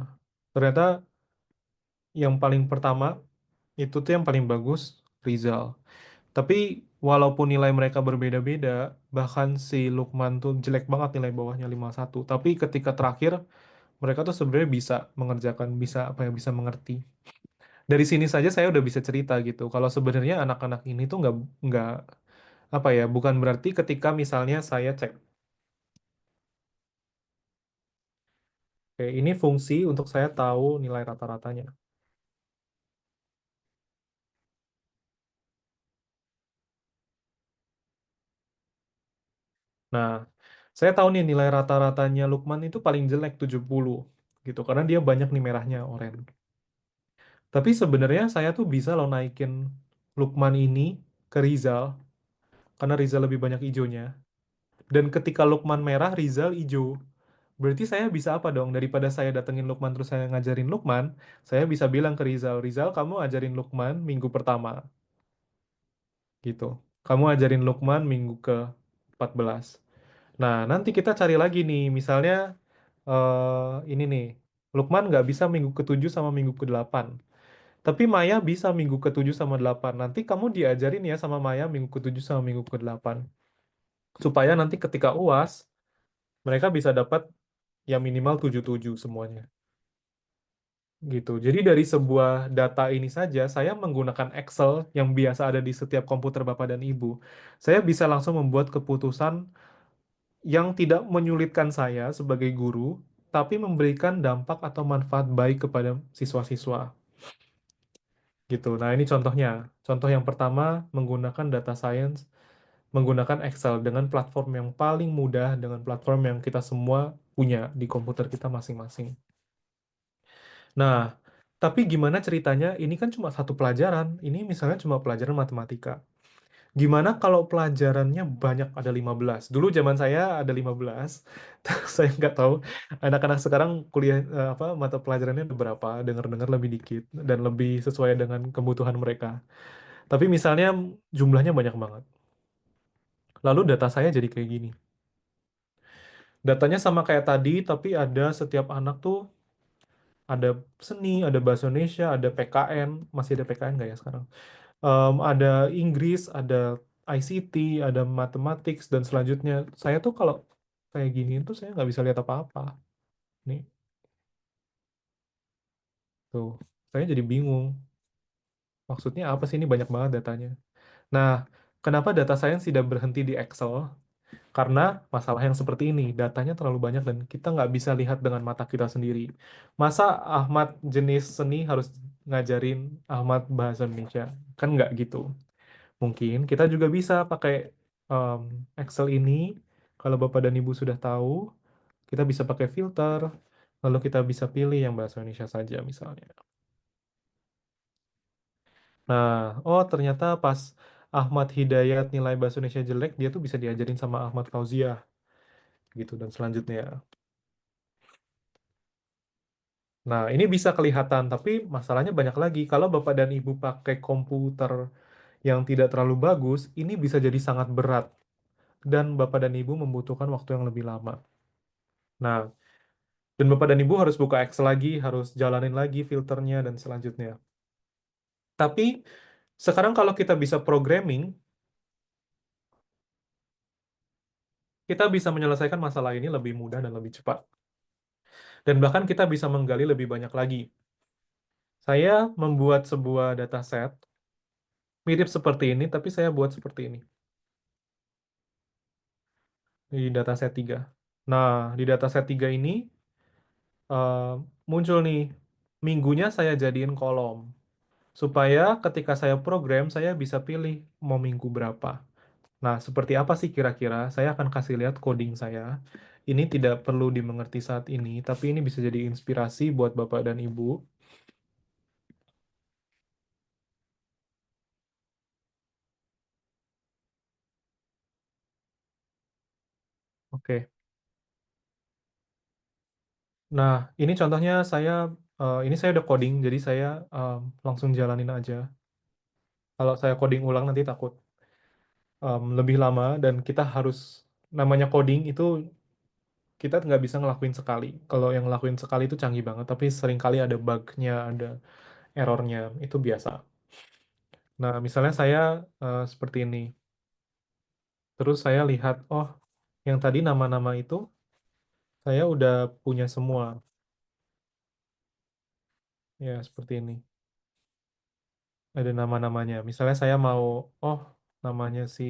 ternyata yang paling pertama itu tuh yang paling bagus Rizal. Tapi walaupun nilai mereka berbeda-beda, bahkan si Lukman tuh jelek banget nilai bawahnya 51. Tapi ketika terakhir, mereka tuh sebenarnya bisa mengerjakan, bisa apa ya, bisa mengerti. Dari sini saja saya udah bisa cerita gitu. Kalau sebenarnya anak-anak ini tuh nggak apa ya, bukan berarti ketika misalnya saya cek, oke, ini fungsi untuk saya tahu nilai rata-ratanya. Nah, saya tahu nih nilai rata-ratanya Lukman itu paling jelek 70 gitu karena dia banyak nih merahnya oranye. Tapi sebenarnya saya tuh bisa loh naikin Lukman ini ke Rizal karena Rizal lebih banyak hijaunya. Dan ketika Lukman merah, Rizal hijau. Berarti saya bisa apa dong? Daripada saya datengin Lukman terus saya ngajarin Lukman, saya bisa bilang ke Rizal, Rizal kamu ajarin Lukman minggu pertama gitu. Kamu ajarin Lukman minggu ke 14. Nah, nanti kita cari lagi nih, misalnya ini nih, Lukman nggak bisa minggu ke-7 sama minggu ke-8. Tapi Maya bisa minggu ke-7 sama 8. Nanti kamu diajarin ya sama Maya minggu ke-7 sama minggu ke-8. Supaya nanti ketika UAS, mereka bisa dapat ya minimal 77 semuanya. Gitu. Jadi dari sebuah data ini saja, saya menggunakan Excel yang biasa ada di setiap komputer Bapak dan Ibu. Saya bisa langsung membuat keputusan yang tidak menyulitkan saya sebagai guru, tapi memberikan dampak atau manfaat baik kepada siswa-siswa. Gitu. Nah, ini contohnya. Contoh yang pertama, menggunakan data science, menggunakan Excel dengan platform yang paling mudah, dengan platform yang kita semua punya di komputer kita masing-masing. Nah, tapi gimana ceritanya? Ini kan cuma satu pelajaran. Ini misalnya cuma pelajaran matematika. Gimana kalau pelajarannya banyak ada 15? Dulu zaman saya ada 15. Saya nggak tahu anak-anak sekarang kuliah apa mata pelajarannya ada berapa? Dengar-dengar lebih dikit dan lebih sesuai dengan kebutuhan mereka. Tapi misalnya jumlahnya banyak banget. Lalu data saya jadi kayak gini. Datanya sama kayak tadi, tapi ada setiap anak tuh ada seni, ada bahasa Indonesia, ada PKN, masih ada PKN nggak ya sekarang? Ada Inggris, ada ICT, ada matematik dan selanjutnya. Saya tuh kalau kayak gini tuh saya nggak bisa lihat apa-apa. Nih, tuh, saya jadi bingung. Maksudnya apa sih ini banyak banget datanya? Nah, kenapa data science tidak berhenti di Excel? Karena masalah yang seperti ini, datanya terlalu banyak dan kita nggak bisa lihat dengan mata kita sendiri. Masa Ahmad jenis seni harus ngajarin Ahmad bahasa Indonesia? Kan nggak gitu. Mungkin kita juga bisa pakai um, Excel ini. Kalau Bapak dan Ibu sudah tahu, kita bisa pakai filter, lalu kita bisa pilih yang bahasa Indonesia saja misalnya. Nah, oh ternyata pas Ahmad Hidayat nilai bahasa Indonesia jelek, dia tuh bisa diajarin sama Ahmad Fauziah gitu dan selanjutnya. Nah, ini bisa kelihatan, tapi masalahnya banyak lagi. Kalau Bapak dan Ibu pakai komputer yang tidak terlalu bagus, ini bisa jadi sangat berat dan Bapak dan Ibu membutuhkan waktu yang lebih lama. Nah, dan Bapak dan Ibu harus buka Excel lagi, harus jalanin lagi filternya dan selanjutnya. Tapi sekarang kalau kita bisa programming, kita bisa menyelesaikan masalah ini lebih mudah dan lebih cepat. Dan bahkan kita bisa menggali lebih banyak lagi. Saya membuat sebuah dataset mirip seperti ini, tapi saya buat seperti ini di dataset 3. Nah, di dataset 3 ini eh, muncul nih, minggunya saya jadiin kolom. Supaya ketika saya program, saya bisa pilih mau minggu berapa. Nah, seperti apa sih kira-kira? Saya akan kasih lihat coding saya. Ini tidak perlu dimengerti saat ini, tapi ini bisa jadi inspirasi buat Bapak dan Ibu. Oke. Nah, ini contohnya ini saya udah coding, jadi saya langsung jalanin aja. Kalau saya coding ulang nanti takut lebih lama dan kita harus namanya coding itu kita nggak bisa ngelakuin sekali. Kalau yang ngelakuin sekali itu canggih banget, tapi seringkali ada bug-nya, ada errornya, itu biasa. Nah, misalnya saya seperti ini. Terus saya lihat, oh, yang tadi nama-nama itu saya udah punya semua. Ya, seperti ini. Ada nama-namanya. Misalnya saya mau, oh, namanya si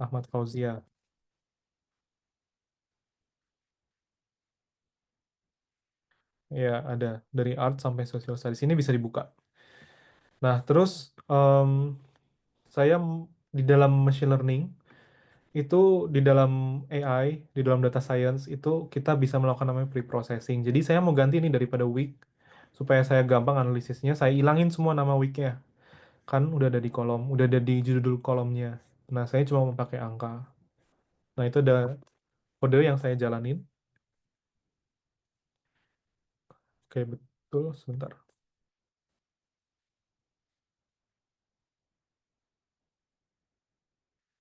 Ahmad Fauzia. Ya, ada. Dari art sampai social studies. Ini bisa dibuka. Nah, terus saya di dalam machine learning, itu di dalam AI, di dalam data science, itu kita bisa melakukan namanya pre-processing. Jadi saya mau ganti ini daripada week, supaya saya gampang analisisnya, saya ilangin semua nama weeknya. Kan udah ada di kolom, udah ada di judul kolomnya. Nah, saya cuma mau pakai angka. Nah, itu ada kode yang saya jalanin. Oke, betul. Sebentar.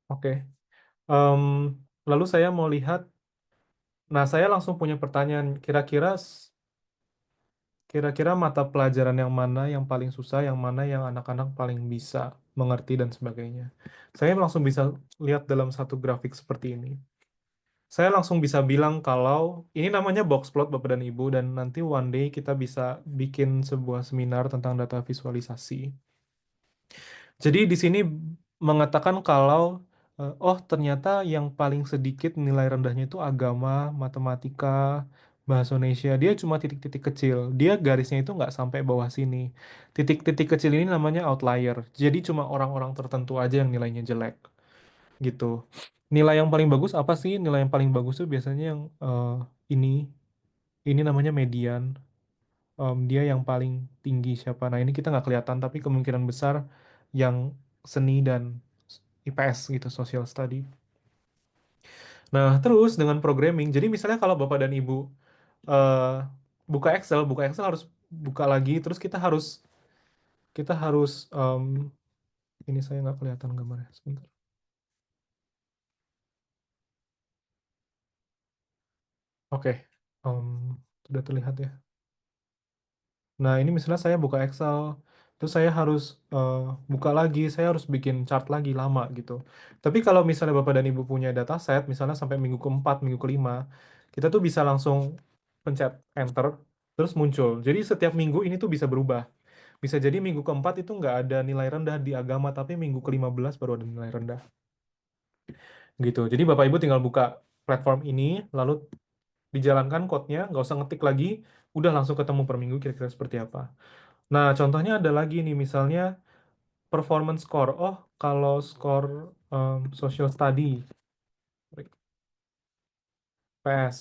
Oke. Em, lalu saya mau lihat, nah saya langsung punya pertanyaan, kira-kira mata pelajaran yang mana yang paling susah, yang mana yang anak-anak paling bisa mengerti dan sebagainya. Saya langsung bisa lihat dalam satu grafik seperti ini. Saya langsung bisa bilang kalau ini namanya box plot Bapak dan Ibu dan nanti one day kita bisa bikin sebuah seminar tentang data visualisasi. Jadi di sini mengatakan kalau oh ternyata yang paling sedikit nilai rendahnya itu agama, matematika, bahasa Indonesia. Dia cuma titik-titik kecil. Dia garisnya itu nggak sampai bawah sini. Titik-titik kecil ini namanya outlier. Jadi cuma orang-orang tertentu aja yang nilainya jelek gitu. Nilai yang paling bagus apa sih? Nilai yang paling bagus itu biasanya yang ini. Ini namanya median. Dia yang paling tinggi siapa. Nah, ini kita nggak kelihatan, tapi kemungkinan besar yang seni dan IPS gitu, social study. Nah, terus dengan programming, jadi misalnya kalau Bapak dan Ibu eh, buka Excel harus buka lagi, terus kita harus ini saya nggak kelihatan gambarnya, sebentar. Oke, em, sudah terlihat ya. Nah, ini misalnya saya buka Excel, terus saya harus eh, buka lagi, saya harus bikin chart lagi lama gitu. Tapi kalau misalnya Bapak dan Ibu punya dataset, misalnya sampai minggu keempat, minggu kelima, kita tuh bisa langsung pencet enter, terus muncul. Jadi setiap minggu ini tuh bisa berubah. Bisa jadi minggu keempat itu nggak ada nilai rendah di agama, tapi minggu ke-15 baru ada nilai rendah. Gitu. Jadi Bapak Ibu tinggal buka platform ini, lalu dijalankan code-nya, nggak usah ngetik lagi, udah langsung ketemu per minggu kira-kira seperti apa. Nah, contohnya ada lagi nih, misalnya performance score. Oh, kalau skor social study, PS.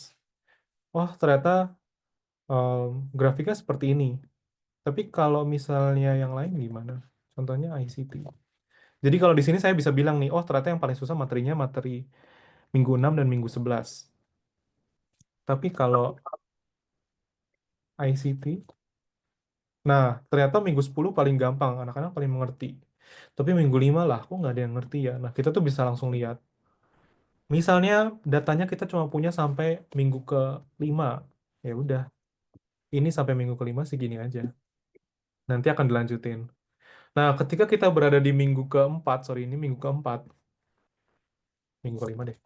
Oh, ternyata grafiknya seperti ini. Tapi kalau misalnya yang lain gimana? Contohnya ICT. Jadi kalau di sini saya bisa bilang nih, oh ternyata yang paling susah materinya materi minggu 6 dan minggu 11. Tapi kalau ICT, nah ternyata minggu 10 paling gampang, anak-anak paling mengerti. Tapi minggu 5 lah, kok nggak ada yang ngerti ya. Nah, kita tuh bisa langsung lihat. Misalnya datanya kita cuma punya sampai minggu ke 5, ya udah, ini sampai minggu kelima segini aja. Nanti akan dilanjutin. Nah, ketika kita berada di minggu keempat, sorry ini minggu keempat, minggu kelima deh.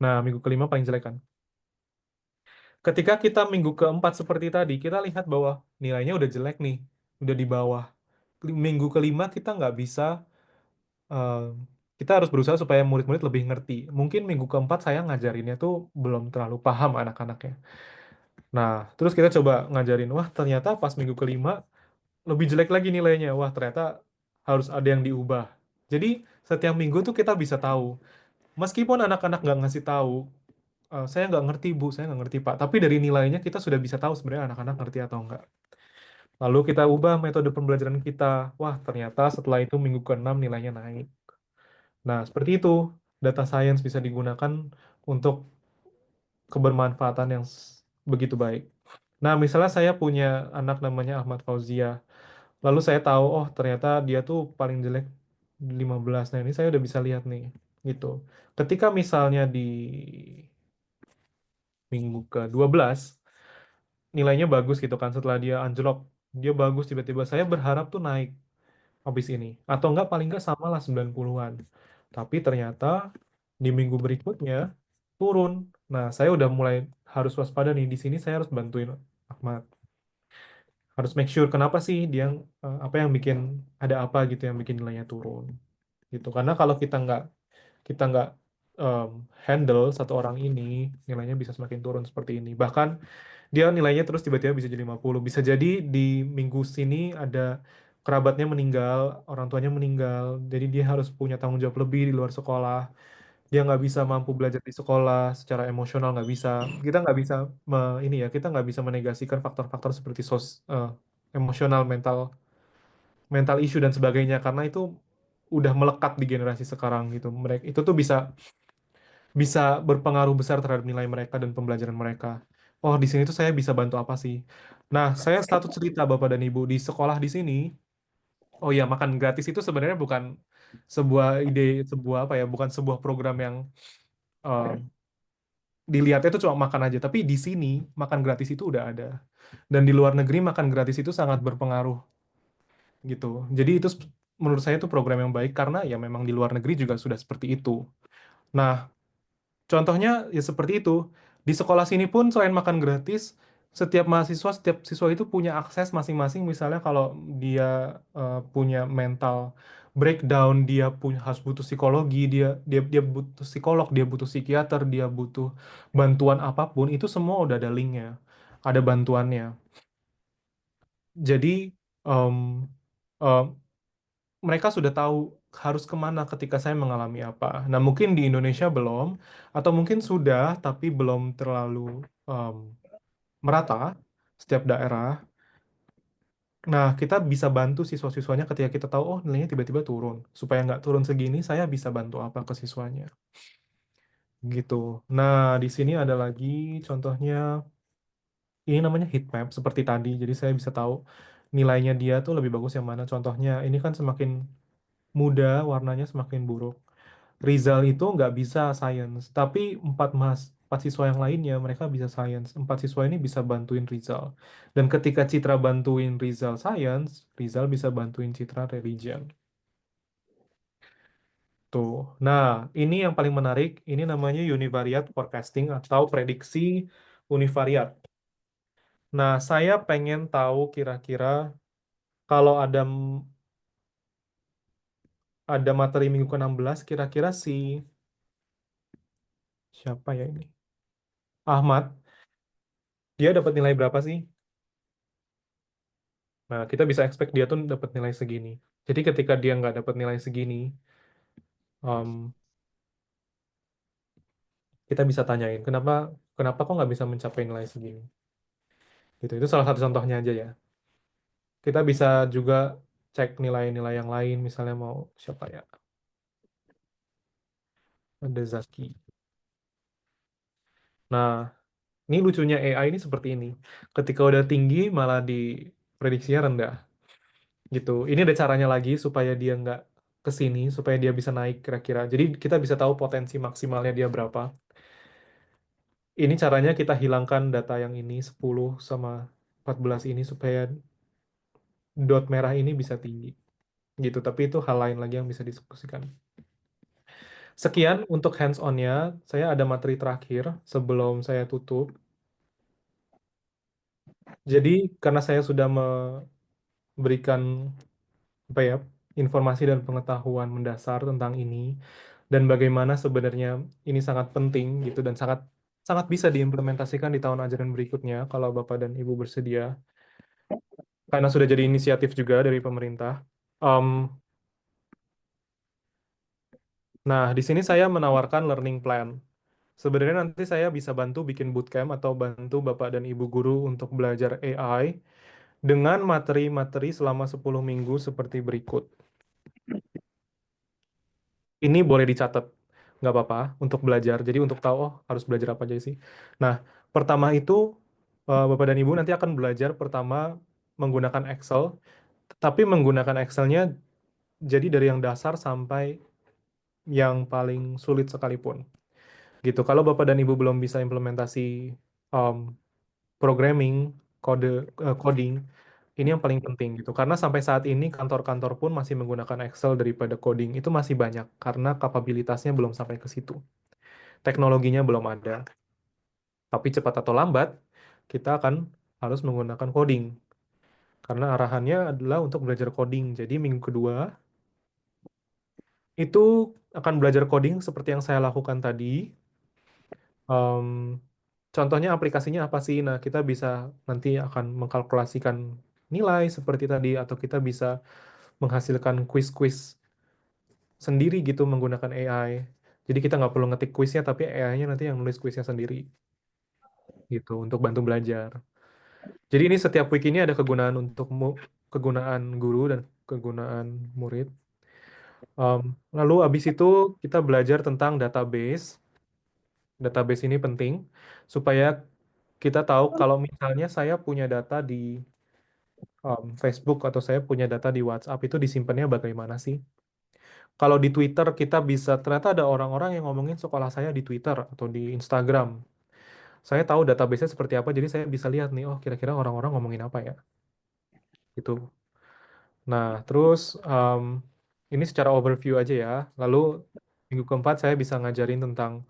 Nah, minggu kelima paling jelek kan. Ketika kita minggu keempat seperti tadi, kita lihat bahwa nilainya udah jelek nih, udah di bawah. Minggu kelima kita nggak bisa, eh, kita harus berusaha supaya murid-murid lebih ngerti. Mungkin minggu keempat saya ngajarinnya tuh belum terlalu paham anak-anaknya. Nah, terus kita coba ngajarin, wah ternyata pas minggu kelima lebih jelek lagi nilainya. Wah ternyata harus ada yang diubah. Jadi setiap minggu tuh kita bisa tahu. Meskipun anak-anak nggak ngasih tahu, saya nggak ngerti bu, saya nggak ngerti pak. Tapi dari nilainya kita sudah bisa tahu sebenarnya anak-anak ngerti atau enggak. Lalu kita ubah metode pembelajaran kita. Wah, ternyata setelah itu minggu ke-6 nilainya naik. Nah, seperti itu. Data science bisa digunakan untuk kebermanfaatan yang begitu baik. Nah, misalnya saya punya anak namanya Ahmad Fauzia. Lalu saya tahu, oh ternyata dia tuh paling jelek 15. Nah, ini saya udah bisa lihat nih. Gitu. Ketika misalnya di minggu ke-12, nilainya bagus gitu kan setelah dia anjlok. Dia bagus tiba-tiba. Saya berharap tuh naik habis ini. Atau enggak paling enggak sama lah 90-an. Tapi ternyata di minggu berikutnya turun. Nah, saya udah mulai harus waspada nih. Di sini saya harus bantuin Ahmad. Harus make sure kenapa sih dia, apa yang bikin, ada apa gitu yang bikin nilainya turun. Gitu. Karena kalau kita nggak em, handle satu orang ini, nilainya bisa semakin turun seperti ini. Bahkan dia nilainya terus tiba-tiba bisa jadi 50. Bisa jadi di minggu sini ada kerabatnya meninggal, orang tuanya meninggal, jadi dia harus punya tanggung jawab lebih di luar sekolah. Dia nggak bisa mampu belajar di sekolah secara emosional, nggak bisa. Kita nggak bisa ini ya, kita nggak bisa menegasikan faktor-faktor seperti emosional, mental, mental issue dan sebagainya karena itu udah melekat di generasi sekarang gitu. Mereka itu tuh bisa bisa berpengaruh besar terhadap nilai mereka dan pembelajaran mereka. Oh, di sini tuh saya bisa bantu apa sih? Nah, saya satu cerita Bapak dan Ibu di sekolah di sini. Oh ya, makan gratis itu sebenarnya bukan sebuah ide, sebuah apa ya, bukan sebuah program yang eh, dilihatnya itu cuma makan aja. Tapi di sini makan gratis itu udah ada. Dan di luar negeri makan gratis itu sangat berpengaruh gitu. Jadi itu menurut saya itu program yang baik karena ya memang di luar negeri juga sudah seperti itu. Nah, contohnya ya seperti itu. Di sekolah sini pun selain makan gratis, setiap mahasiswa, setiap siswa itu punya akses masing-masing. Misalnya kalau dia punya mental breakdown, dia punya harus butuh psikologi, dia butuh psikolog, dia butuh psikiater, dia butuh bantuan apapun, itu semua udah ada linknya, ada bantuannya. Jadi em, em, mereka sudah tahu harus kemana ketika saya mengalami apa. Nah, mungkin di Indonesia belum, atau mungkin sudah, tapi belum terlalu em, merata setiap daerah. Nah, kita bisa bantu siswa-siswanya ketika kita tahu, oh nilainya tiba-tiba turun. Supaya nggak turun segini, saya bisa bantu apa ke siswanya. Gitu. Nah, di sini ada lagi contohnya, ini namanya heat map, seperti tadi. Jadi saya bisa tahu nilainya dia tuh lebih bagus yang mana. Contohnya, ini kan semakin muda, warnanya semakin buruk. Rizal itu nggak bisa science, tapi empat siswa yang lainnya mereka bisa science. Empat siswa ini bisa bantuin Rizal. Dan ketika Citra bantuin Rizal science, Rizal bisa bantuin Citra religion. Tuh. Nah, ini yang paling menarik. Ini namanya univariate forecasting atau prediksi univariat. Nah, saya pengen tahu kira-kira kalau ada materi minggu ke-16, kira-kira si siapa ya ini? Ahmad, dia dapat nilai berapa sih? Nah, kita bisa expect dia tuh dapat nilai segini. Jadi ketika dia nggak dapat nilai segini, um, kita bisa tanyain kenapa kenapa kok nggak bisa mencapai nilai segini. Gitu. Itu salah satu contohnya aja ya. Kita bisa juga cek nilai-nilai yang lain, misalnya mau siapa ya? Ada Zaki. Nah, ini lucunya AI ini seperti ini. Ketika udah tinggi malah di prediksinya rendah. Gitu. Ini ada caranya lagi supaya dia nggak ke sini supaya dia bisa naik kira-kira. Jadi kita bisa tahu potensi maksimalnya dia berapa. Ini caranya kita hilangkan data yang ini 10 sama 14 ini supaya dot merah ini bisa tinggi gitu. Tapi itu hal lain lagi yang bisa diskusikan. Sekian untuk hands-on-nya. Saya ada materi terakhir sebelum saya tutup. Jadi karena saya sudah memberikan apa ya, informasi dan pengetahuan mendasar tentang ini dan bagaimana sebenarnya ini sangat penting gitu dan sangat sangat bisa diimplementasikan di tahun ajaran berikutnya kalau Bapak dan Ibu bersedia. Karena sudah jadi inisiatif juga dari pemerintah. Em, nah, di sini saya menawarkan learning plan. Sebenarnya nanti saya bisa bantu bikin bootcamp atau bantu Bapak dan Ibu guru untuk belajar AI dengan materi-materi selama 10 minggu seperti berikut. Ini boleh dicatat, nggak apa-apa, untuk belajar. Jadi untuk tahu, oh harus belajar apa aja sih. Nah, pertama itu Bapak dan Ibu nanti akan belajar pertama menggunakan Excel, tapi menggunakan Excelnya jadi dari yang dasar sampai yang paling sulit sekalipun. Gitu. Kalau Bapak dan Ibu belum bisa implementasi um, programming, kode, coding, ini yang paling penting gitu. Karena sampai saat ini kantor-kantor pun masih menggunakan Excel daripada coding. Itu masih banyak karena kapabilitasnya belum sampai ke situ. Teknologinya belum ada. Tapi cepat atau lambat, kita akan harus menggunakan coding. Karena arahannya adalah untuk belajar coding. Jadi minggu kedua itu akan belajar coding seperti yang saya lakukan tadi. Em, contohnya aplikasinya apa sih? Nah, kita bisa nanti akan mengkalkulasikan nilai seperti tadi, atau kita bisa menghasilkan quiz-quiz sendiri gitu menggunakan AI. Jadi kita nggak perlu ngetik kuisnya, tapi AI-nya nanti yang nulis kuisnya sendiri gitu untuk bantu belajar. Jadi ini setiap week ini ada kegunaan untuk kegunaan guru dan kegunaan murid. Lalu abis itu kita belajar tentang database. Database ini penting supaya kita tahu kalau misalnya saya punya data di Facebook atau saya punya data di WhatsApp itu disimpannya bagaimana sih? Kalau di Twitter kita bisa ternyata ada orang-orang yang ngomongin sekolah saya di Twitter atau di Instagram. Saya tahu database-nya seperti apa, jadi saya bisa lihat nih, oh kira-kira orang-orang ngomongin apa ya, gitu. Nah, terus ini secara overview aja ya. Lalu minggu keempat saya bisa ngajarin tentang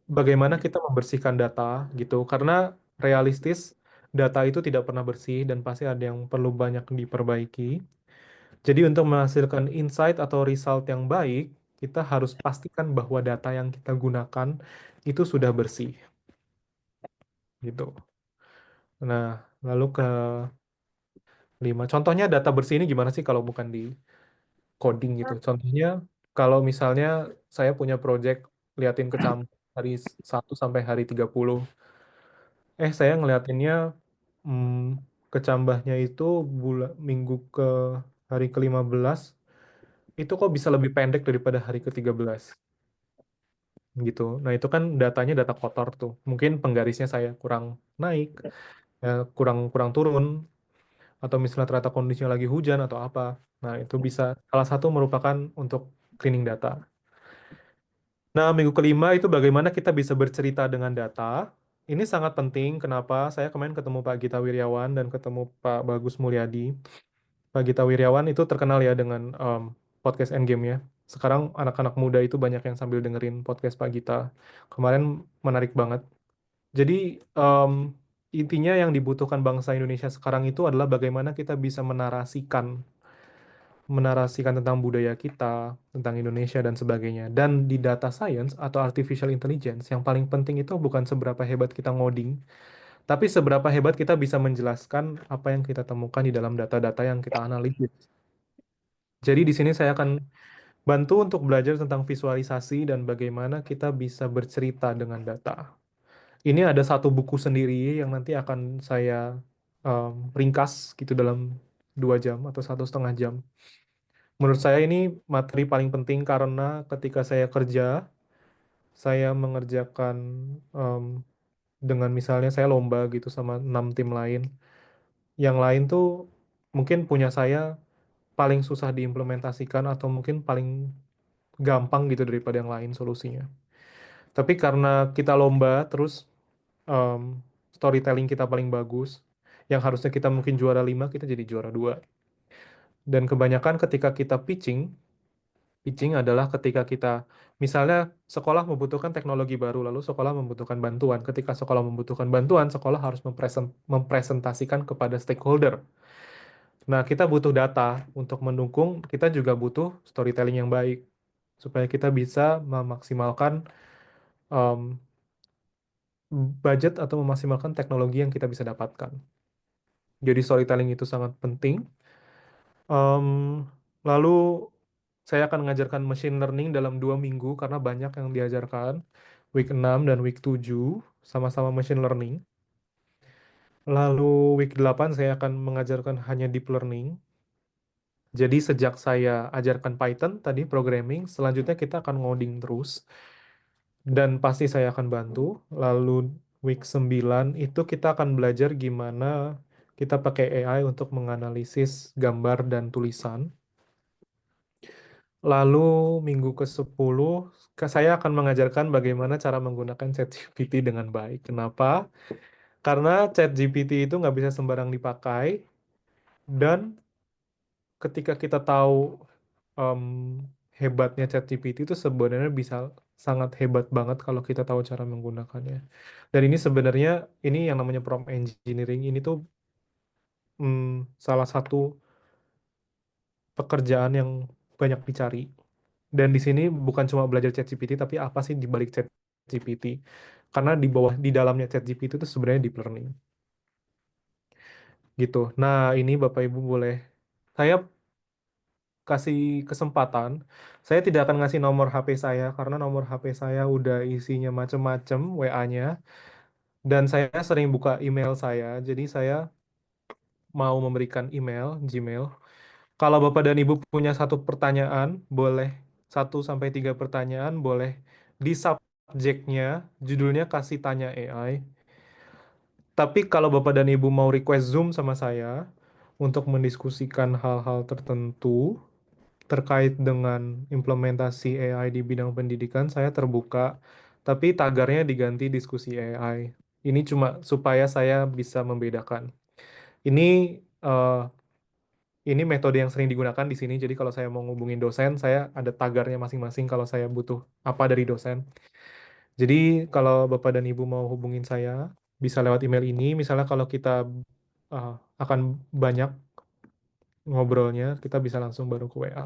bagaimana kita membersihkan data, gitu. Karena realistis, data itu tidak pernah bersih dan pasti ada yang perlu banyak diperbaiki. Jadi untuk menghasilkan insight atau result yang baik, kita harus pastikan bahwa data yang kita gunakan itu sudah bersih, gitu. Nah, lalu ke lima. Contohnya data bersih ini gimana sih kalau bukan di coding gitu? Contohnya kalau misalnya saya punya project liatin kecamatan hari 1 sampai hari 30. Saya ngeliatinnya hmm, kecambahnya itu minggu ke hari ke-15 itu kok bisa lebih pendek daripada hari ke-13 gitu. Nah, itu kan datanya data kotor tuh. Mungkin penggarisnya saya kurang naik, kurang kurang turun, atau misalnya ternyata kondisinya lagi hujan atau apa. Nah, itu bisa salah satu merupakan untuk cleaning data. Nah, minggu kelima itu bagaimana kita bisa bercerita dengan data. Ini sangat penting. Kenapa? Saya kemarin ketemu Pak Gita Wirjawan dan ketemu Pak Bagus Mulyadi. Pak Gita Wirjawan itu terkenal ya dengan podcast Endgame ya. Sekarang anak-anak muda itu banyak yang sambil dengerin podcast Pak Gita. Kemarin menarik banget. Jadi intinya yang dibutuhkan bangsa Indonesia sekarang itu adalah bagaimana kita bisa menarasikan tentang budaya kita, tentang Indonesia dan sebagainya. Dan di data science atau artificial intelligence, yang paling penting itu bukan seberapa hebat kita ngoding, tapi seberapa hebat kita bisa menjelaskan apa yang kita temukan di dalam data-data yang kita analisis. Jadi di sini saya akan bantu untuk belajar tentang visualisasi dan bagaimana kita bisa bercerita dengan data. Ini ada satu buku sendiri yang nanti akan saya ringkas gitu dalam 2 jam atau 1,5 jam. Menurut saya ini materi paling penting karena ketika saya kerja, saya mengerjakan em, dengan misalnya saya lomba gitu sama 6 tim lain. Yang lain tuh mungkin punya saya paling susah diimplementasikan atau mungkin paling gampang gitu daripada yang lain solusinya. Tapi karena kita lomba terus, em, storytelling kita paling bagus, yang harusnya kita mungkin juara 5 kita jadi juara 2. Dan kebanyakan ketika kita pitching, pitching adalah ketika kita, misalnya sekolah membutuhkan teknologi baru, lalu sekolah membutuhkan bantuan. Ketika sekolah membutuhkan bantuan, sekolah harus mempresentasikan kepada stakeholder. Nah, kita butuh data untuk mendukung, kita juga butuh storytelling yang baik, supaya kita bisa memaksimalkan em, budget atau memaksimalkan teknologi yang kita bisa dapatkan. Jadi storytelling itu sangat penting. Em, Lalu saya akan mengajarkan machine learning dalam 2 minggu karena banyak yang diajarkan. Week 6 dan week 7 sama-sama machine learning. Lalu week 8 saya akan mengajarkan hanya deep learning. Jadi sejak saya ajarkan Python tadi programming, selanjutnya kita akan ngoding terus. Dan pasti saya akan bantu. Lalu week 9 itu kita akan belajar gimana kita pakai AI untuk menganalisis gambar dan tulisan. Lalu minggu ke-10 saya akan mengajarkan bagaimana cara menggunakan ChatGPT dengan baik. Kenapa? Karena ChatGPT itu nggak bisa sembarang dipakai, dan ketika kita tahu em, hebatnya ChatGPT itu sebenarnya bisa sangat hebat banget kalau kita tahu cara menggunakannya. Dan ini sebenarnya, ini yang namanya prompt engineering ini tuh salah satu pekerjaan yang banyak dicari. Dan di sini bukan cuma belajar ChatGPT, tapi apa sih di balik ChatGPT? Karena di bawah, di dalamnya ChatGPT itu sebenarnya deep learning gitu. Nah, ini Bapak Ibu boleh saya kasih kesempatan. Saya tidak akan ngasih nomor HP saya karena nomor HP saya udah isinya macem-macem WA-nya, dan saya sering buka email saya. Jadi saya mau memberikan email Gmail. Kalau Bapak dan Ibu punya satu pertanyaan, boleh 1 sampai 3 pertanyaan, boleh di subjeknya, judulnya kasih tanya AI. Tapi kalau Bapak dan Ibu mau request Zoom sama saya untuk mendiskusikan hal-hal tertentu terkait dengan implementasi AI di bidang pendidikan, saya terbuka. Tapi tagarnya diganti diskusi AI. Ini cuma supaya saya bisa membedakan. Ini eh, ini metode yang sering digunakan di sini. Jadi kalau saya mau ngubungin dosen, saya ada tagarnya masing-masing kalau saya butuh apa dari dosen. Jadi kalau Bapak dan Ibu mau hubungin saya, bisa lewat email ini. Misalnya kalau kita uh, akan banyak ngobrolnya, kita bisa langsung baru ke WA.